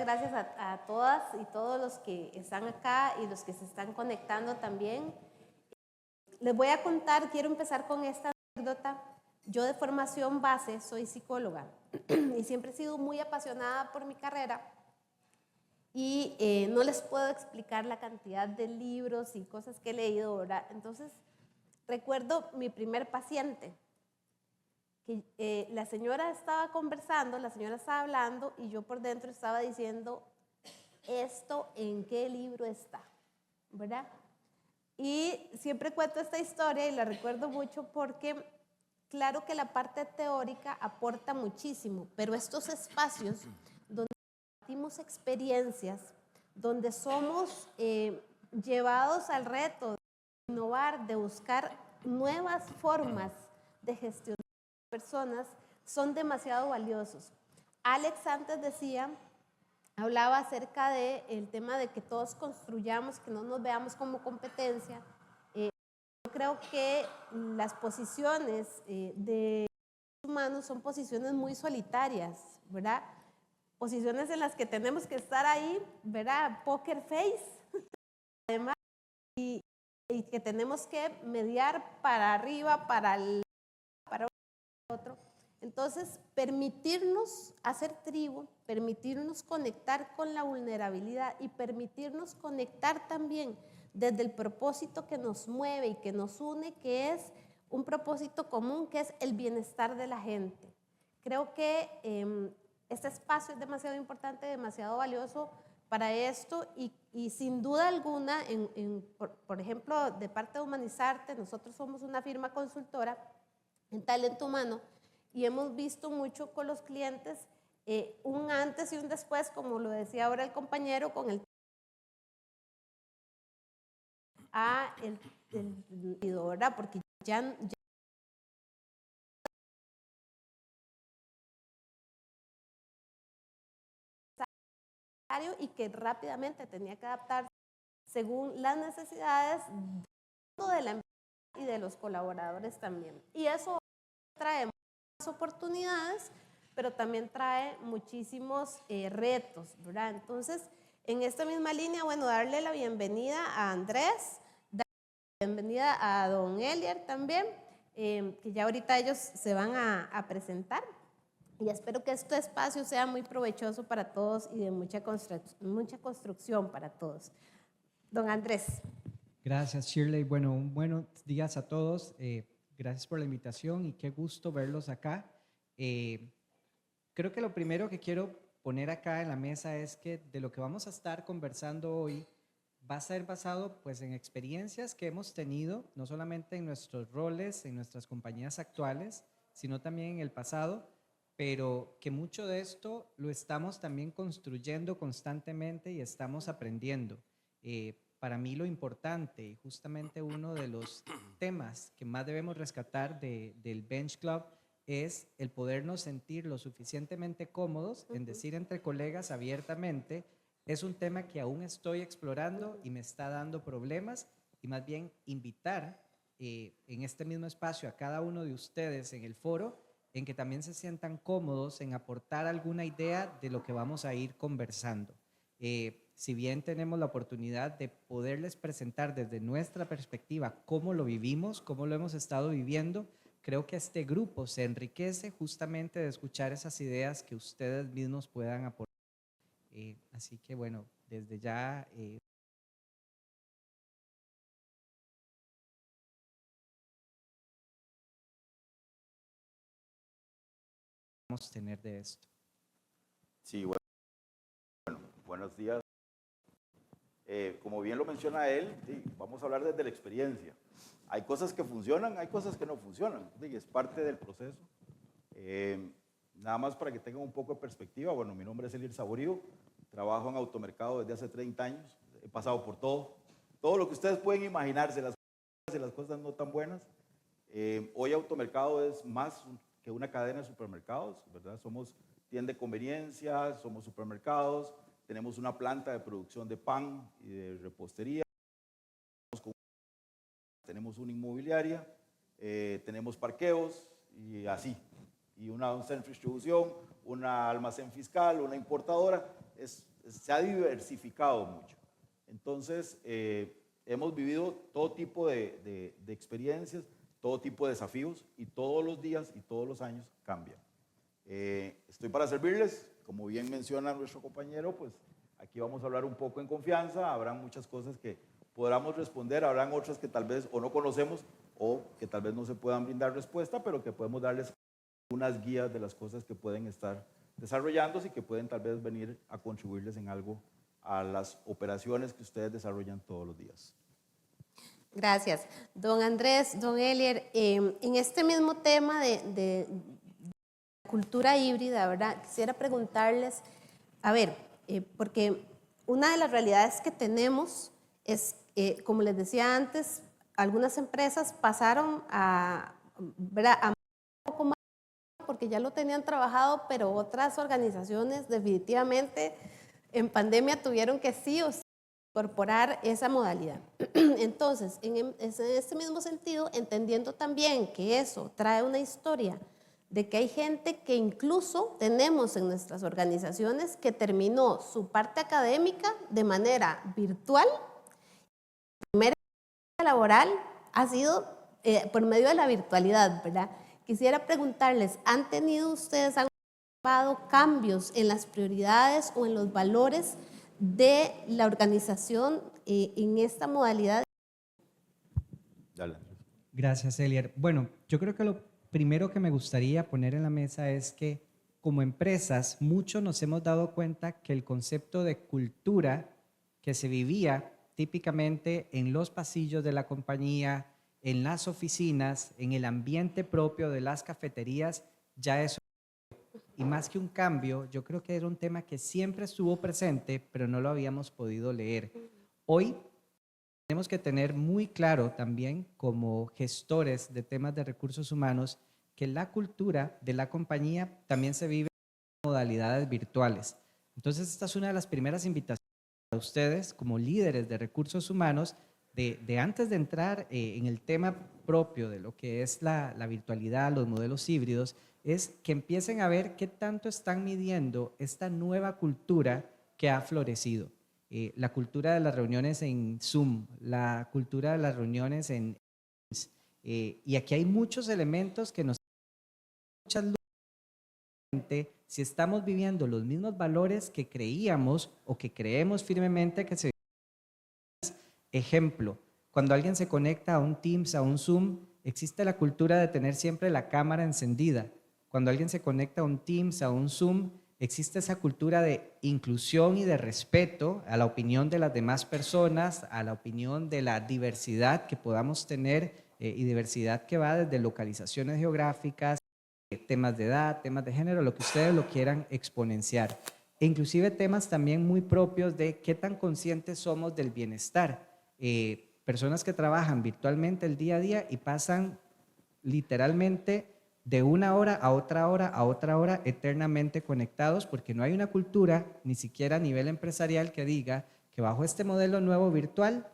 gracias a todas y todos los que están acá y los que se están conectando también. Les voy a contar, quiero empezar con esta anécdota. Yo de formación base soy psicóloga y siempre he sido muy apasionada por mi carrera y no les puedo explicar la cantidad de libros y cosas que he leído, ¿verdad? Entonces, recuerdo mi primer paciente, que la señora estaba conversando, la señora estaba hablando y yo por dentro estaba diciendo, ¿esto en qué libro está? ¿Verdad? Y siempre cuento esta historia y la recuerdo mucho porque claro que la parte teórica aporta muchísimo, pero estos espacios donde compartimos experiencias, donde somos llevados al reto de innovar, de buscar nuevas formas de gestionar personas, son demasiado valiosos. Alex antes decía, hablaba acerca del tema de que todos construyamos, que no nos veamos como competencia. Yo creo que las posiciones de humanos son posiciones muy solitarias, ¿verdad? Posiciones en las que tenemos que estar ahí, ¿verdad? Poker face, además, y que tenemos que mediar para arriba, para el otro. Entonces, permitirnos hacer tribu, permitirnos conectar con la vulnerabilidad y permitirnos conectar también desde el propósito que nos mueve y que nos une, que es un propósito común, que es el bienestar de la gente. Creo que este espacio es demasiado importante, demasiado valioso para esto y sin duda alguna, por ejemplo, de parte de Humanizarte, nosotros somos una firma consultora en talento humano y hemos visto mucho con los clientes un antes y un después, como lo decía ahora el compañero, con el ¿verdad? Porque ya y que rápidamente tenía que adaptarse según las necesidades de la empresa y de los colaboradores también. Y eso trae muchas oportunidades, pero también trae muchísimos retos, ¿verdad? Entonces, en esta misma línea, bueno, darle la bienvenida a Andrés, darle la bienvenida a don Elier también, que ya ahorita ellos se van a presentar. Y espero que este espacio sea muy provechoso para todos y de mucha construcción para todos. Don Andrés. Gracias, Shirley. Bueno, buenos días a todos. Gracias por la invitación y qué gusto verlos acá. Creo que lo primero que quiero poner acá en la mesa es que de lo que vamos a estar conversando hoy va a ser basado pues en experiencias que hemos tenido, no solamente en nuestros roles, en nuestras compañías actuales, sino también en el pasado, pero que mucho de esto lo estamos también construyendo constantemente y estamos aprendiendo. Para mí lo importante y justamente uno de los temas que más debemos rescatar del Bench Club es el podernos sentir lo suficientemente cómodos en decir entre colegas abiertamente, es un tema que aún estoy explorando y me está dando problemas, y más bien invitar en este mismo espacio a cada uno de ustedes en el foro en que también se sientan cómodos en aportar alguna idea de lo que vamos a ir conversando. Si bien tenemos la oportunidad de poderles presentar desde nuestra perspectiva cómo lo vivimos, cómo lo hemos estado viviendo, creo que este grupo se enriquece justamente de escuchar esas ideas que ustedes mismos puedan aportar. Así que bueno, desde ya vamos a tener de esto. Sí, bueno, buenos días. Como bien lo menciona él, sí, vamos a hablar desde la experiencia. Hay cosas que funcionan, hay cosas que no funcionan, sí, es parte del proceso. Nada más para que tengan un poco de perspectiva, bueno, mi nombre es Elier Saborío, trabajo en automercado desde hace 30 años, he pasado por todo lo que ustedes pueden imaginarse, las cosas y las cosas no tan buenas. Hoy automercado es más que una cadena de supermercados, ¿verdad? Somos tienda de conveniencia, somos supermercados, tenemos una planta de producción de pan y de repostería, tenemos una inmobiliaria, tenemos parqueos y así, y un centro de distribución, una almacén fiscal, una importadora, es se ha diversificado mucho. Entonces, hemos vivido todo tipo de experiencias, todo tipo de desafíos y todos los días y todos los años cambian. Estoy para servirles, como bien menciona nuestro compañero, pues aquí vamos a hablar un poco en confianza, habrán muchas cosas que podamos responder, habrán otras que tal vez o no conocemos o que tal vez no se puedan brindar respuesta, pero que podemos darles unas guías de las cosas que pueden estar desarrollándose y que pueden tal vez venir a contribuirles en algo a las operaciones que ustedes desarrollan todos los días. Gracias. Don Andrés, don Elier, en este mismo tema de cultura híbrida, ¿verdad? Quisiera preguntarles, a ver, porque una de las realidades que tenemos es, como les decía antes, algunas empresas pasaron a, ¿verdad?, a un poco más porque ya lo tenían trabajado, pero otras organizaciones definitivamente en pandemia tuvieron que sí o sí incorporar esa modalidad. Entonces, en este mismo sentido, entendiendo también que eso trae una historia de que hay gente que incluso tenemos en nuestras organizaciones que terminó su parte académica de manera virtual, su primera experiencia laboral ha sido por medio de la virtualidad, ¿verdad? Quisiera preguntarles, ¿han tenido ustedes, han observado cambios en las prioridades o en los valores de la organización en esta modalidad? Dale. Gracias, Elier. Bueno, yo creo que lo primero que me gustaría poner en la mesa es que como empresas, muchos nos hemos dado cuenta que el concepto de cultura que se vivía típicamente en los pasillos de la compañía, en las oficinas, en el ambiente propio de las cafeterías, ya es. Y más que un cambio, yo creo que era un tema que siempre estuvo presente, pero no lo habíamos podido leer. Hoy tenemos que tener muy claro también, como gestores de temas de recursos humanos, que la cultura de la compañía también se vive en modalidades virtuales. Entonces, esta es una de las primeras invitaciones a ustedes como líderes de recursos humanos, de antes de entrar en el tema propio de lo que es la virtualidad, los modelos híbridos, es que empiecen a ver qué tanto están midiendo esta nueva cultura que ha florecido. La cultura de las reuniones en Zoom, la cultura de las reuniones en Teams. Y aquí hay muchos elementos que nos dan muchas luces si estamos viviendo los mismos valores que creíamos o que creemos firmemente que se. Ejemplo, cuando alguien se conecta a un Teams, a un Zoom, existe la cultura de tener siempre la cámara encendida. Cuando alguien se conecta a un Teams, a un Zoom, existe esa cultura de inclusión y de respeto a la opinión de las demás personas, a la opinión de la diversidad que podamos tener y diversidad que va desde localizaciones geográficas, temas de edad, temas de género, lo que ustedes lo quieran exponenciar. E inclusive temas también muy propios de qué tan conscientes somos del bienestar. Personas que trabajan virtualmente el día a día y pasan literalmente de una hora a otra hora a otra hora eternamente conectados, porque no hay una cultura, ni siquiera a nivel empresarial, que diga que bajo este modelo nuevo virtual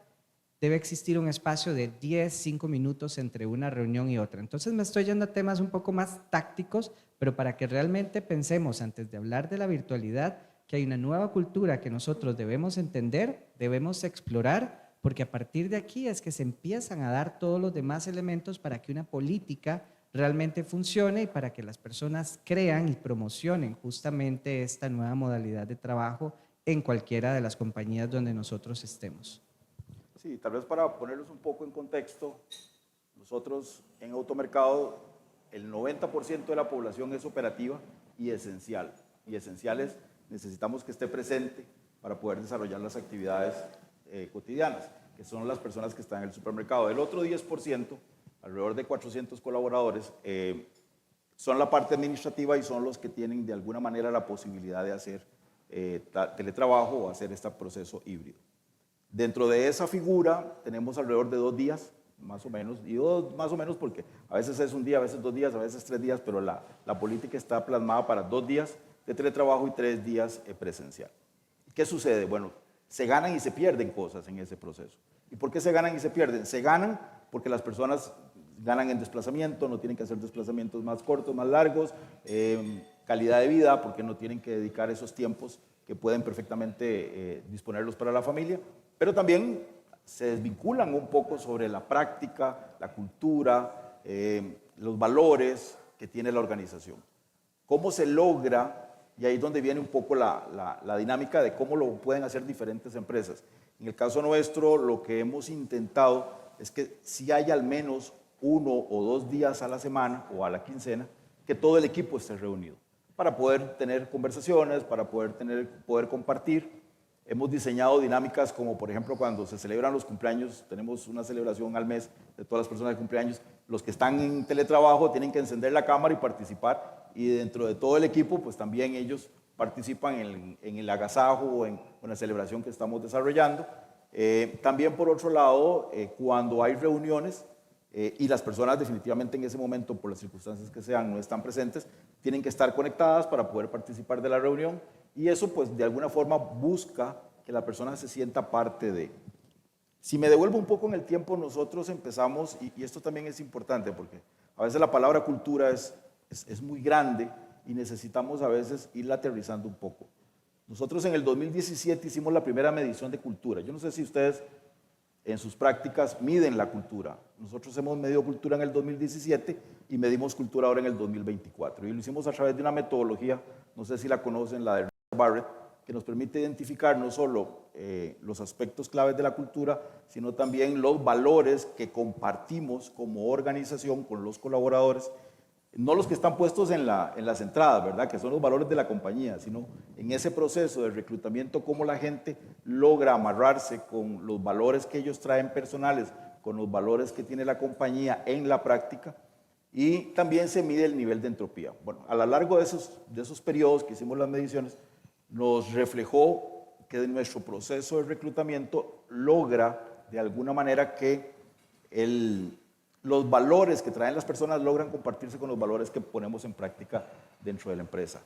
debe existir un espacio de 10, 5 minutos entre una reunión y otra. Entonces me estoy yendo a temas un poco más tácticos, pero para que realmente pensemos antes de hablar de la virtualidad que hay una nueva cultura que nosotros debemos entender, debemos explorar, porque a partir de aquí es que se empiezan a dar todos los demás elementos para que una política realmente funcione y para que las personas crean y promocionen justamente esta nueva modalidad de trabajo en cualquiera de las compañías donde nosotros estemos. Sí, tal vez para ponerlos un poco en contexto, nosotros en Automercado el 90% de la población es operativa y esencial. Y esenciales necesitamos que esté presente para poder desarrollar las actividades cotidianas, que son las personas que están en el supermercado. El otro 10%, alrededor de 400 colaboradores, son la parte administrativa y son los que tienen de alguna manera la posibilidad de hacer teletrabajo o hacer este proceso híbrido. Dentro de esa figura tenemos alrededor de 2 días, más o menos, y más o menos porque a veces es un día, a veces 2 días, a veces 3 días, pero la política está plasmada para 2 días de teletrabajo y 3 días presencial. ¿Qué sucede? Bueno, se ganan y se pierden cosas en ese proceso. ¿Y por qué se ganan y se pierden? Se ganan porque las personas ganan en desplazamiento, no tienen que hacer desplazamientos más cortos, más largos, calidad de vida, porque no tienen que dedicar esos tiempos que pueden perfectamente disponerlos para la familia, pero también se desvinculan un poco sobre la práctica, la cultura, los valores que tiene la organización. ¿Cómo se logra? Y ahí es donde viene un poco la dinámica de cómo lo pueden hacer diferentes empresas. En el caso nuestro, lo que hemos intentado es que si hay al menos 1 o 2 días a la semana o a la quincena, que todo el equipo esté reunido para poder tener conversaciones, para poder compartir. Hemos diseñado dinámicas como, por ejemplo, cuando se celebran los cumpleaños, tenemos una celebración al mes de todas las personas de cumpleaños. Los que están en teletrabajo tienen que encender la cámara y participar, y dentro de todo el equipo, pues también ellos participan en el agasajo o en la celebración que estamos desarrollando. También, por otro lado, cuando hay reuniones y las personas definitivamente en ese momento, por las circunstancias que sean, no están presentes, tienen que estar conectadas para poder participar de la reunión, y eso pues de alguna forma busca que la persona se sienta parte de. Si me devuelvo un poco en el tiempo, nosotros empezamos, y esto también es importante porque a veces la palabra cultura es muy grande y necesitamos a veces irla aterrizando un poco. Nosotros en el 2017 hicimos la primera medición de cultura. Yo no sé si ustedes en sus prácticas miden la cultura. Nosotros hemos medido cultura en el 2017 y medimos cultura ahora en el 2024. Y lo hicimos a través de una metodología, no sé si la conocen, la de Barrett, que nos permite identificar no solo los aspectos claves de la cultura, sino también los valores que compartimos como organización con los colaboradores. No los que están puestos en las entradas, ¿verdad? Que son los valores de la compañía, sino en ese proceso de reclutamiento, cómo la gente logra amarrarse con los valores que ellos traen personales, con los valores que tiene la compañía en la práctica, y también se mide el nivel de entropía. Bueno, a lo largo de esos periodos que hicimos las mediciones, nos reflejó que nuestro proceso de reclutamiento logra de alguna manera que los valores que traen las personas logran compartirse con los valores que ponemos en práctica dentro de la empresa.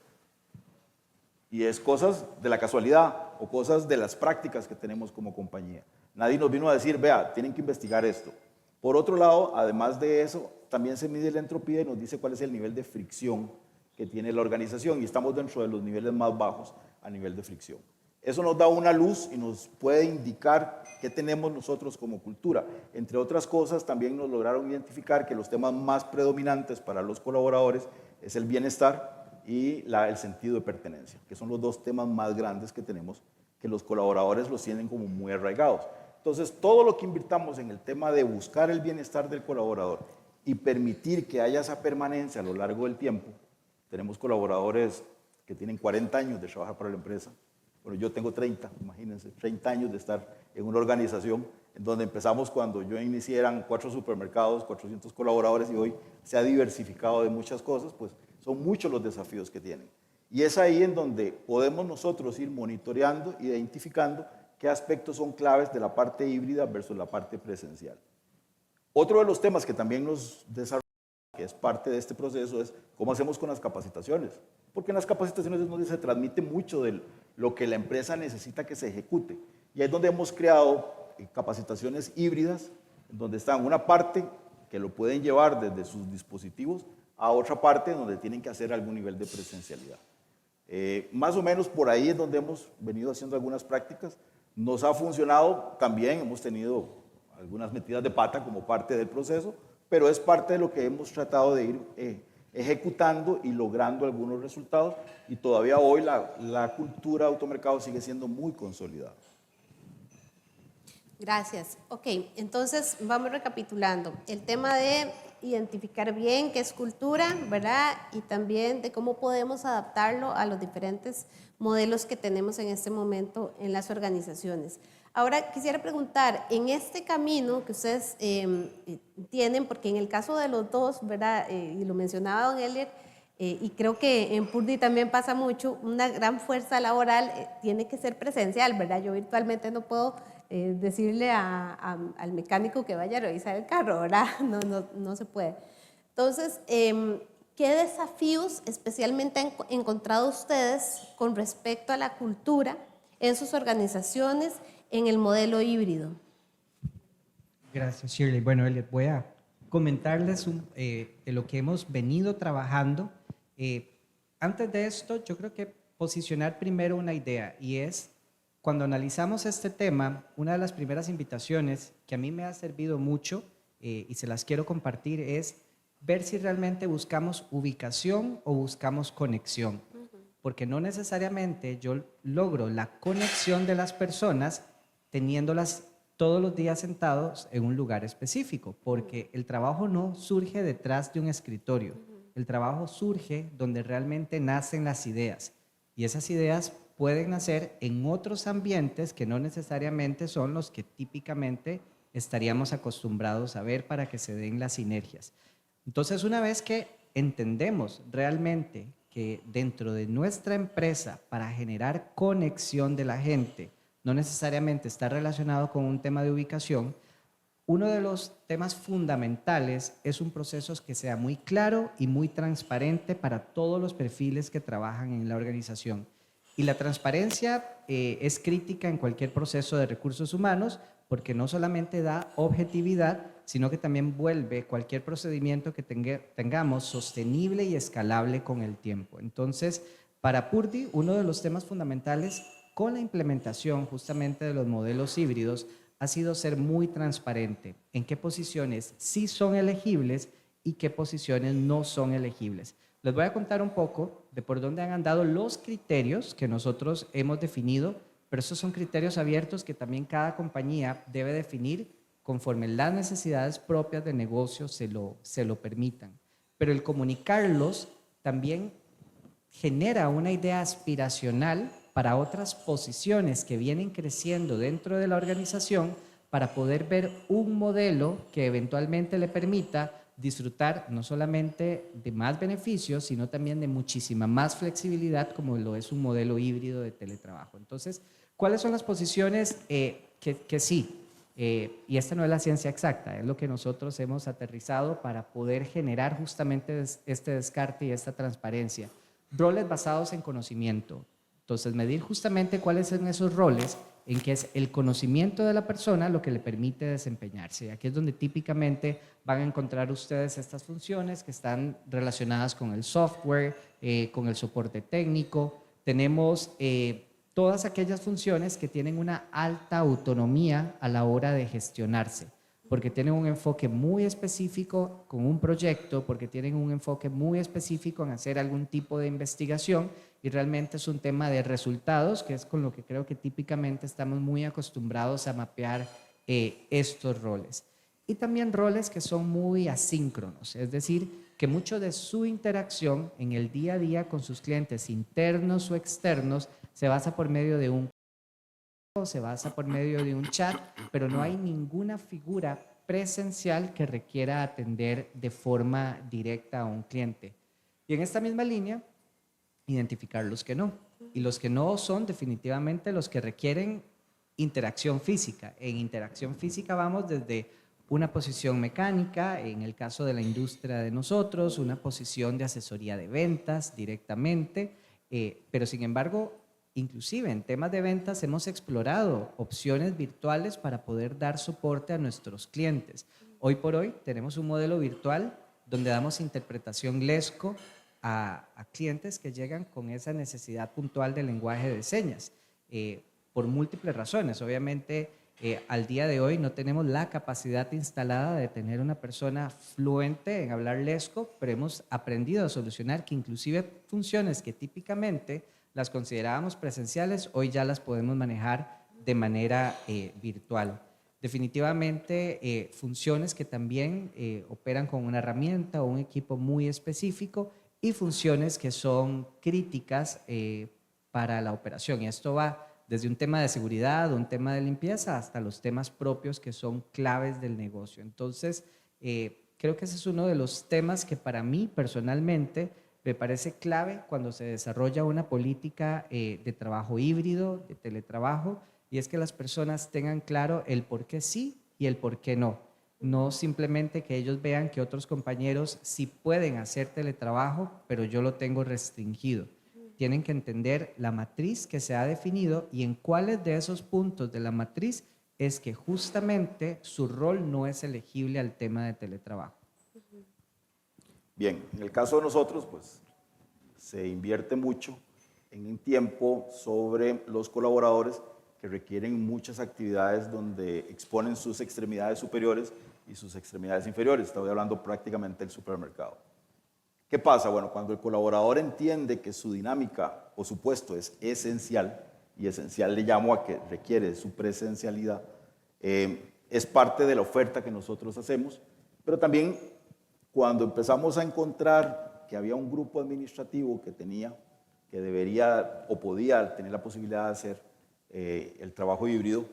Y es cosas de la casualidad o cosas de las prácticas que tenemos como compañía. Nadie nos vino a decir, vea, tienen que investigar esto. Por otro lado, además de eso, también se mide la entropía y nos dice cuál es el nivel de fricción que tiene la organización, y estamos dentro de los niveles más bajos a nivel de fricción. Eso nos da una luz y nos puede indicar qué tenemos nosotros como cultura. Entre otras cosas, también nos lograron identificar que los temas más predominantes para los colaboradores es el bienestar y el sentido de pertenencia, que son los 2 temas más grandes que tenemos, que los colaboradores los tienen como muy arraigados. Entonces, todo lo que invirtamos en el tema de buscar el bienestar del colaborador y permitir que haya esa permanencia a lo largo del tiempo. Tenemos colaboradores que tienen 40 años de trabajar para la empresa. Bueno, yo tengo 30, imagínense, 30 años de estar en una organización en donde empezamos cuando yo inicié, eran 4 supermercados, 400 colaboradores, y hoy se ha diversificado de muchas cosas, pues son muchos los desafíos que tienen. Y es ahí en donde podemos nosotros ir monitoreando, identificando qué aspectos son claves de la parte híbrida versus la parte presencial. Otro de los temas que también nos desarrollamos, que es parte de este proceso, es cómo hacemos con las capacitaciones. Porque en las capacitaciones es donde se transmite mucho de lo que la empresa necesita que se ejecute. Y ahí es donde hemos creado capacitaciones híbridas, donde están una parte que lo pueden llevar desde sus dispositivos a otra parte donde tienen que hacer algún nivel de presencialidad. Más o menos por ahí es donde hemos venido haciendo algunas prácticas. Nos ha funcionado también, hemos tenido algunas metidas de pata como parte del proceso, pero es parte de lo que hemos tratado de ir ejecutando y logrando algunos resultados, y todavía hoy la cultura de automercado sigue siendo muy consolidada. Gracias. Ok, entonces vamos recapitulando. El tema de identificar bien qué es cultura, ¿verdad? Y también de cómo podemos adaptarlo a los diferentes modelos que tenemos en este momento en las organizaciones. Ahora quisiera preguntar, en este camino que ustedes tienen, porque en el caso de los dos, ¿verdad? Y lo mencionaba don Elier, y creo que en Purdy también pasa mucho, una gran fuerza laboral tiene que ser presencial, ¿verdad? Yo virtualmente no puedo decirle al mecánico que vaya a revisar el carro, ¿verdad? No se puede. Entonces, ¿qué desafíos especialmente han encontrado ustedes con respecto a la cultura en sus organizaciones en el modelo híbrido? Gracias, Shirley. Bueno, Elliot, voy a comentarles de lo que hemos venido trabajando. Antes de esto, yo creo que posicionar primero una idea, y es, cuando analizamos este tema, una de las primeras invitaciones que a mí me ha servido mucho y se las quiero compartir es ver si realmente buscamos ubicación o buscamos conexión, porque no necesariamente yo logro la conexión de las personas teniéndolas todos los días sentados en un lugar específico, porque el trabajo no surge detrás de un escritorio, el trabajo surge donde realmente nacen las ideas, y esas ideas pueden nacer en otros ambientes que no necesariamente son los que típicamente estaríamos acostumbrados a ver para que se den las sinergias. Entonces, una vez que entendemos realmente que dentro de nuestra empresa, para generar conexión de la gente, no necesariamente está relacionado con un tema de ubicación, uno de los temas fundamentales es un proceso que sea muy claro y muy transparente para todos los perfiles que trabajan en la organización. Y la transparencia es crítica en cualquier proceso de recursos humanos, porque no solamente da objetividad, sino que también vuelve cualquier procedimiento que tengamos sostenible y escalable con el tiempo. Entonces, para Purdy, uno de los temas fundamentales con la implementación justamente de los modelos híbridos ha sido ser muy transparente en qué posiciones sí son elegibles y qué posiciones no son elegibles. Les voy a contar un poco de por dónde han andado los criterios que nosotros hemos definido, pero esos son criterios abiertos que también cada compañía debe definir conforme las necesidades propias de negocio se lo permitan. Pero el comunicarlos también genera una idea aspiracional para otras posiciones que vienen creciendo dentro de la organización, para poder ver un modelo que eventualmente le permita disfrutar no solamente de más beneficios, sino también de muchísima más flexibilidad, como lo es un modelo híbrido de teletrabajo. Entonces, ¿cuáles son las posiciones que sí? Y esta no es la ciencia exacta, es lo que nosotros hemos aterrizado para poder generar justamente este descarte y esta transparencia. Roles basados en conocimiento. Entonces, medir justamente cuáles son esos roles en que es el conocimiento de la persona lo que le permite desempeñarse. Aquí es donde típicamente van a encontrar ustedes estas funciones que están relacionadas con el software, con el soporte técnico. Tenemos todas aquellas funciones que tienen una alta autonomía a la hora de gestionarse, porque tienen un enfoque muy específico con un proyecto, porque tienen un enfoque muy específico en hacer algún tipo de investigación, y realmente es un tema de resultados, que es con lo que creo que típicamente estamos muy acostumbrados a mapear estos roles. Y también roles que son muy asíncronos, es decir, que mucho de su interacción en el día a día con sus clientes internos o externos se basa por medio de un se basa por medio de un chat, pero no hay ninguna figura presencial que requiera atender de forma directa a un cliente. Y en esta misma línea, identificar los que no. Y los que no son definitivamente los que requieren interacción física. En interacción física vamos desde una posición mecánica, en el caso de la industria de nosotros, una posición de asesoría de ventas directamente, pero sin embargo, inclusive en temas de ventas hemos explorado opciones virtuales para poder dar soporte a nuestros clientes. Hoy por hoy tenemos un modelo virtual donde damos interpretación LESCO a clientes que llegan con esa necesidad puntual de lenguaje de señas, por múltiples razones. Obviamente, al día de hoy no tenemos la capacidad instalada de tener una persona fluente en hablar LESCO, pero hemos aprendido a solucionar que inclusive funciones que típicamente las considerábamos presenciales, hoy ya las podemos manejar de manera virtual. Definitivamente funciones que también operan con una herramienta o un equipo muy específico, y funciones que son críticas para la operación. Y esto va desde un tema de seguridad, un tema de limpieza, hasta los temas propios que son claves del negocio. Entonces, creo que ese es uno de los temas que para mí personalmente me parece clave cuando se desarrolla una política de trabajo híbrido, de teletrabajo, y es que las personas tengan claro el por qué sí y el por qué no. No simplemente que ellos vean que otros compañeros sí pueden hacer teletrabajo, pero yo lo tengo restringido. Tienen que entender la matriz que se ha definido y en cuáles de esos puntos de la matriz es que justamente su rol no es elegible al tema de teletrabajo. Bien, en el caso de nosotros, pues se invierte mucho en un tiempo sobre los colaboradores que requieren muchas actividades donde exponen sus extremidades superiores y sus extremidades inferiores. Estoy hablando prácticamente del supermercado. ¿Qué pasa? Bueno, cuando el colaborador entiende que su dinámica o su puesto es esencial, y esencial le llamo a que requiere su presencialidad, es parte de la oferta que nosotros hacemos, pero también cuando empezamos a encontrar que había un grupo administrativo que debería o podía tener la posibilidad de hacer el trabajo híbrido,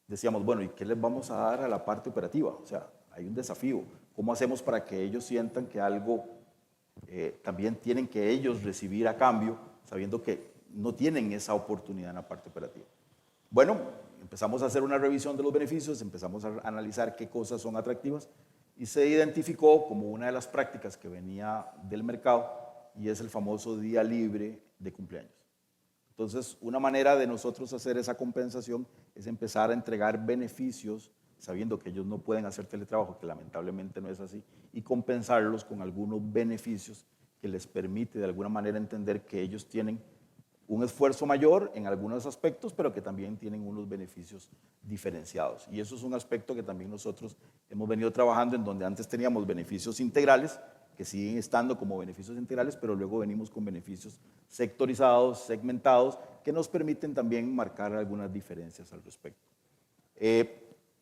decíamos, bueno, ¿y qué les vamos a dar a la parte operativa? O sea, hay un desafío. ¿Cómo hacemos para que ellos sientan que algo también tienen que ellos recibir a cambio, sabiendo que no tienen esa oportunidad en la parte operativa? Bueno, empezamos a hacer una revisión de los beneficios, empezamos a analizar qué cosas son atractivas y se identificó como una de las prácticas que venía del mercado y es el famoso día libre de cumpleaños. Entonces, una manera de nosotros hacer esa compensación es empezar a entregar beneficios, sabiendo que ellos no pueden hacer teletrabajo, que lamentablemente no es así, y compensarlos con algunos beneficios que les permite de alguna manera entender que ellos tienen un esfuerzo mayor en algunos aspectos, pero que también tienen unos beneficios diferenciados. Y eso es un aspecto que también nosotros hemos venido trabajando, en donde antes teníamos beneficios integrales, que siguen estando como beneficios integrales, pero luego venimos con beneficios sectorizados, segmentados, que nos permiten también marcar algunas diferencias al respecto.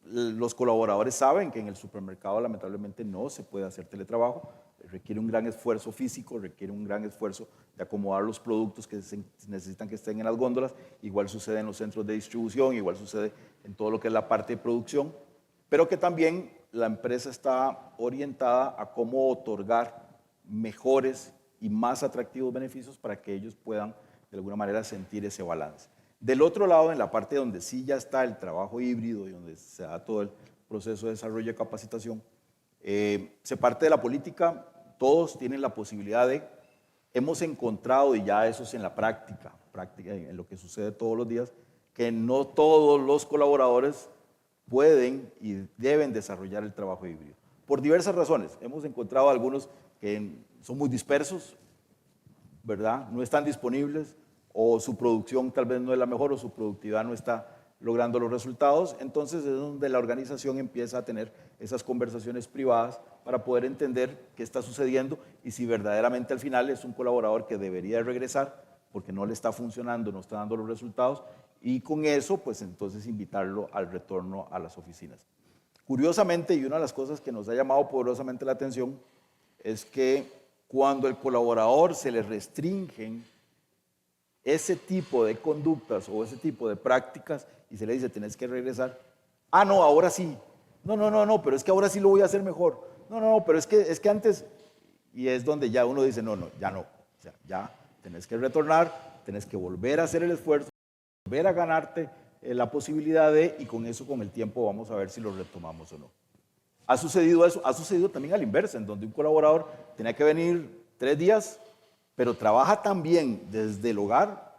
Los colaboradores saben que en el supermercado lamentablemente no se puede hacer teletrabajo, requiere un gran esfuerzo físico, requiere un gran esfuerzo de acomodar los productos que se necesitan que estén en las góndolas, igual sucede en los centros de distribución, igual sucede en todo lo que es la parte de producción, pero que también la empresa está orientada a cómo otorgar mejores y más atractivos beneficios para que ellos puedan de alguna manera sentir ese balance. Del otro lado, en la parte donde sí ya está el trabajo híbrido y donde se da todo el proceso de desarrollo y capacitación, se parte de la política, todos tienen la posibilidad de, hemos encontrado, y ya eso es en la práctica, en lo que sucede todos los días, que no todos los colaboradores pueden y deben desarrollar el trabajo híbrido. Por diversas razones, hemos encontrado algunos que son muy dispersos, ¿verdad? No están disponibles, o su producción tal vez no es la mejor, o su productividad no está logrando los resultados. Entonces es donde la organización empieza a tener esas conversaciones privadas para poder entender qué está sucediendo y si verdaderamente al final es un colaborador que debería regresar porque no le está funcionando, no está dando los resultados, y con eso pues entonces invitarlo al retorno a las oficinas. Curiosamente, y una de las cosas que nos ha llamado poderosamente la atención es que cuando el colaborador se le restringen ese tipo de conductas o ese tipo de prácticas y se le dice, tenés que regresar. Ah, no, ahora sí. No, pero es que ahora sí lo voy a hacer mejor. No, pero es que antes, y es donde ya uno dice, no, ya no. O sea, ya tenés que retornar, tenés que volver a hacer el esfuerzo, volver a ganarte la posibilidad de, y con eso, con el tiempo, vamos a ver si lo retomamos o no. ¿Ha sucedido eso? Ha sucedido también a la inversa, en donde un colaborador tenía que venir 3 días, pero trabaja tan bien desde el hogar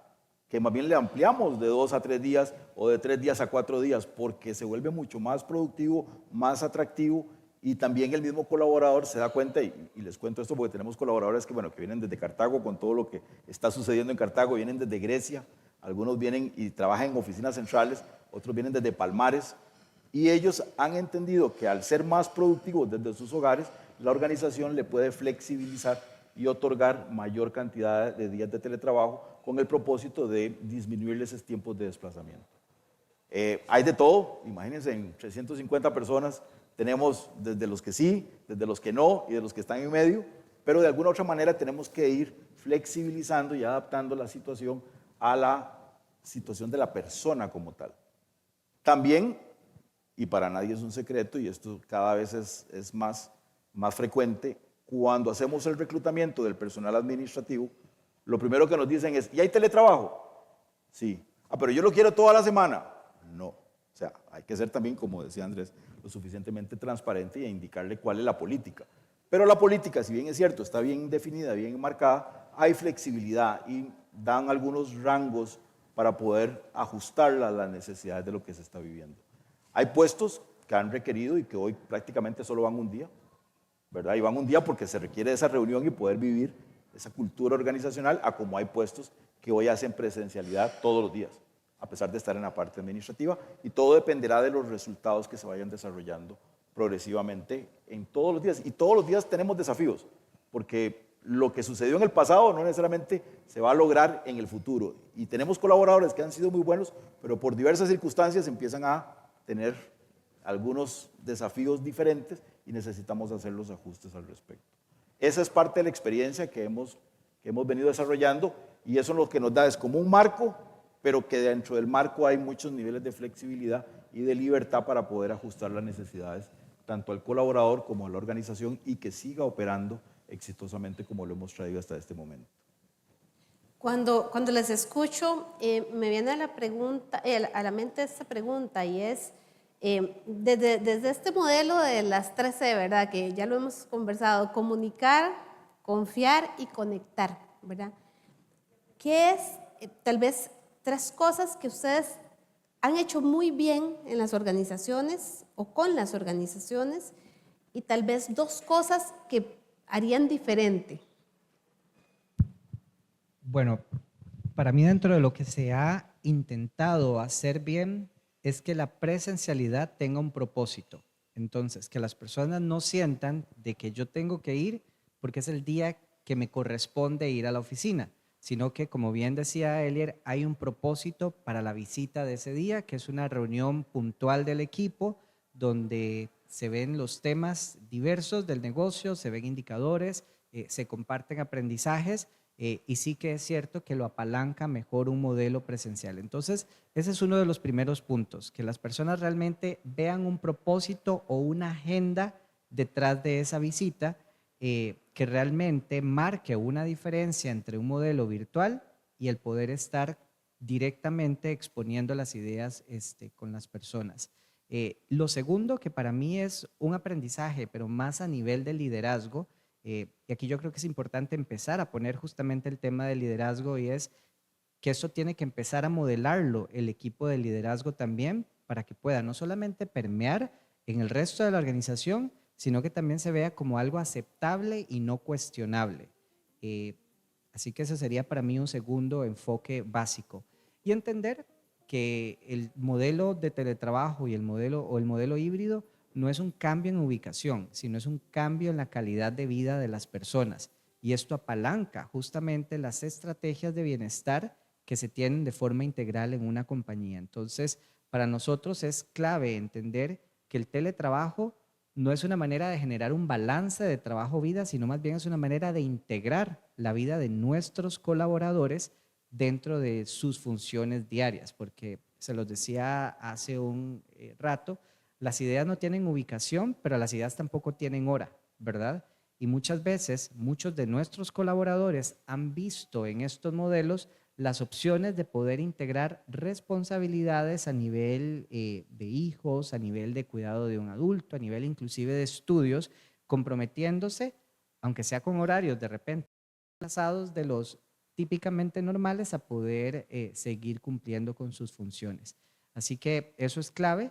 que más bien le ampliamos de 2 a 3 días o de 3 días a 4 días porque se vuelve mucho más productivo, más atractivo, y también el mismo colaborador se da cuenta, y les cuento esto porque tenemos colaboradores que vienen desde Cartago con todo lo que está sucediendo en Cartago, vienen desde Grecia, algunos vienen y trabajan en oficinas centrales, otros vienen desde Palmares, y ellos han entendido que al ser más productivos desde sus hogares, la organización le puede flexibilizar y otorgar mayor cantidad de días de teletrabajo con el propósito de disminuirles esos tiempos de desplazamiento. Hay de todo, imagínense, en 350 personas tenemos desde los que sí, desde los que no y de los que están en medio, pero de alguna otra manera tenemos que ir flexibilizando y adaptando la situación a la situación de la persona como tal. También, y para nadie es un secreto, y esto cada vez es más frecuente, cuando hacemos el reclutamiento del personal administrativo, lo primero que nos dicen es, ¿y hay teletrabajo? Sí. Ah, pero yo lo quiero toda la semana. No. O sea, hay que ser también, como decía Andrés, lo suficientemente transparente e indicarle cuál es la política. Pero la política, si bien es cierto, está bien definida, bien marcada, hay flexibilidad y dan algunos rangos para poder ajustarla a las necesidades de lo que se está viviendo. Hay puestos que han requerido y que hoy prácticamente solo van un día, ¿verdad? Y van un día porque se requiere esa reunión y poder vivir esa cultura organizacional, a como hay puestos que hoy hacen presencialidad todos los días, a pesar de estar en la parte administrativa, y todo dependerá de los resultados que se vayan desarrollando progresivamente en todos los días. Y todos los días tenemos desafíos, porque lo que sucedió en el pasado no necesariamente se va a lograr en el futuro. Y tenemos colaboradores que han sido muy buenos, pero por diversas circunstancias empiezan a tener algunos desafíos diferentes y necesitamos hacer los ajustes al respecto. Esa es parte de la experiencia que hemos venido desarrollando, y eso lo que nos da es como un marco, pero que dentro del marco hay muchos niveles de flexibilidad y de libertad para poder ajustar las necesidades tanto al colaborador como a la organización, y que siga operando exitosamente como lo hemos traído hasta este momento. Cuando les escucho, me viene a la mente esta pregunta, y es, desde este modelo de las 3C, ¿verdad? Que ya lo hemos conversado: comunicar, confiar y conectar, ¿verdad? ¿Qué es, tal vez, 3 cosas que ustedes han hecho muy bien en las organizaciones o con las organizaciones, y tal vez 2 cosas que harían diferente? Bueno, para mí, dentro de lo que se ha intentado hacer bien, es que la presencialidad tenga un propósito. Entonces, que las personas no sientan de que yo tengo que ir porque es el día que me corresponde ir a la oficina, sino que, como bien decía Elier, hay un propósito para la visita de ese día, que es una reunión puntual del equipo donde se ven los temas diversos del negocio, se ven indicadores, se comparten aprendizajes, y sí que es cierto que lo apalanca mejor un modelo presencial. Entonces, ese es uno de los primeros puntos, que las personas realmente vean un propósito o una agenda detrás de esa visita, que realmente marque una diferencia entre un modelo virtual y el poder estar directamente exponiendo las ideas con las personas. Lo segundo, que para mí es un aprendizaje, pero más a nivel de liderazgo, y aquí yo creo que es importante empezar a poner justamente el tema del liderazgo, y es que eso tiene que empezar a modelarlo el equipo de liderazgo también, para que pueda no solamente permear en el resto de la organización, sino que también se vea como algo aceptable y no cuestionable. Así que ese sería para mí un segundo enfoque básico. Y entender que el modelo de teletrabajo y el modelo híbrido no es un cambio en ubicación, sino es un cambio en la calidad de vida de las personas. Y esto apalanca justamente las estrategias de bienestar que se tienen de forma integral en una compañía. Entonces, para nosotros es clave entender que el teletrabajo no es una manera de generar un balance de trabajo-vida, sino más bien es una manera de integrar la vida de nuestros colaboradores dentro de sus funciones diarias, porque se los decía hace un rato, las ideas no tienen ubicación, pero las ideas tampoco tienen hora, ¿verdad? Y muchas veces, muchos de nuestros colaboradores han visto en estos modelos las opciones de poder integrar responsabilidades a nivel de hijos, a nivel de cuidado de un adulto, a nivel inclusive de estudios, comprometiéndose, aunque sea con horarios de repente desplazados de los típicamente normales, a poder seguir cumpliendo con sus funciones. Así que eso es clave.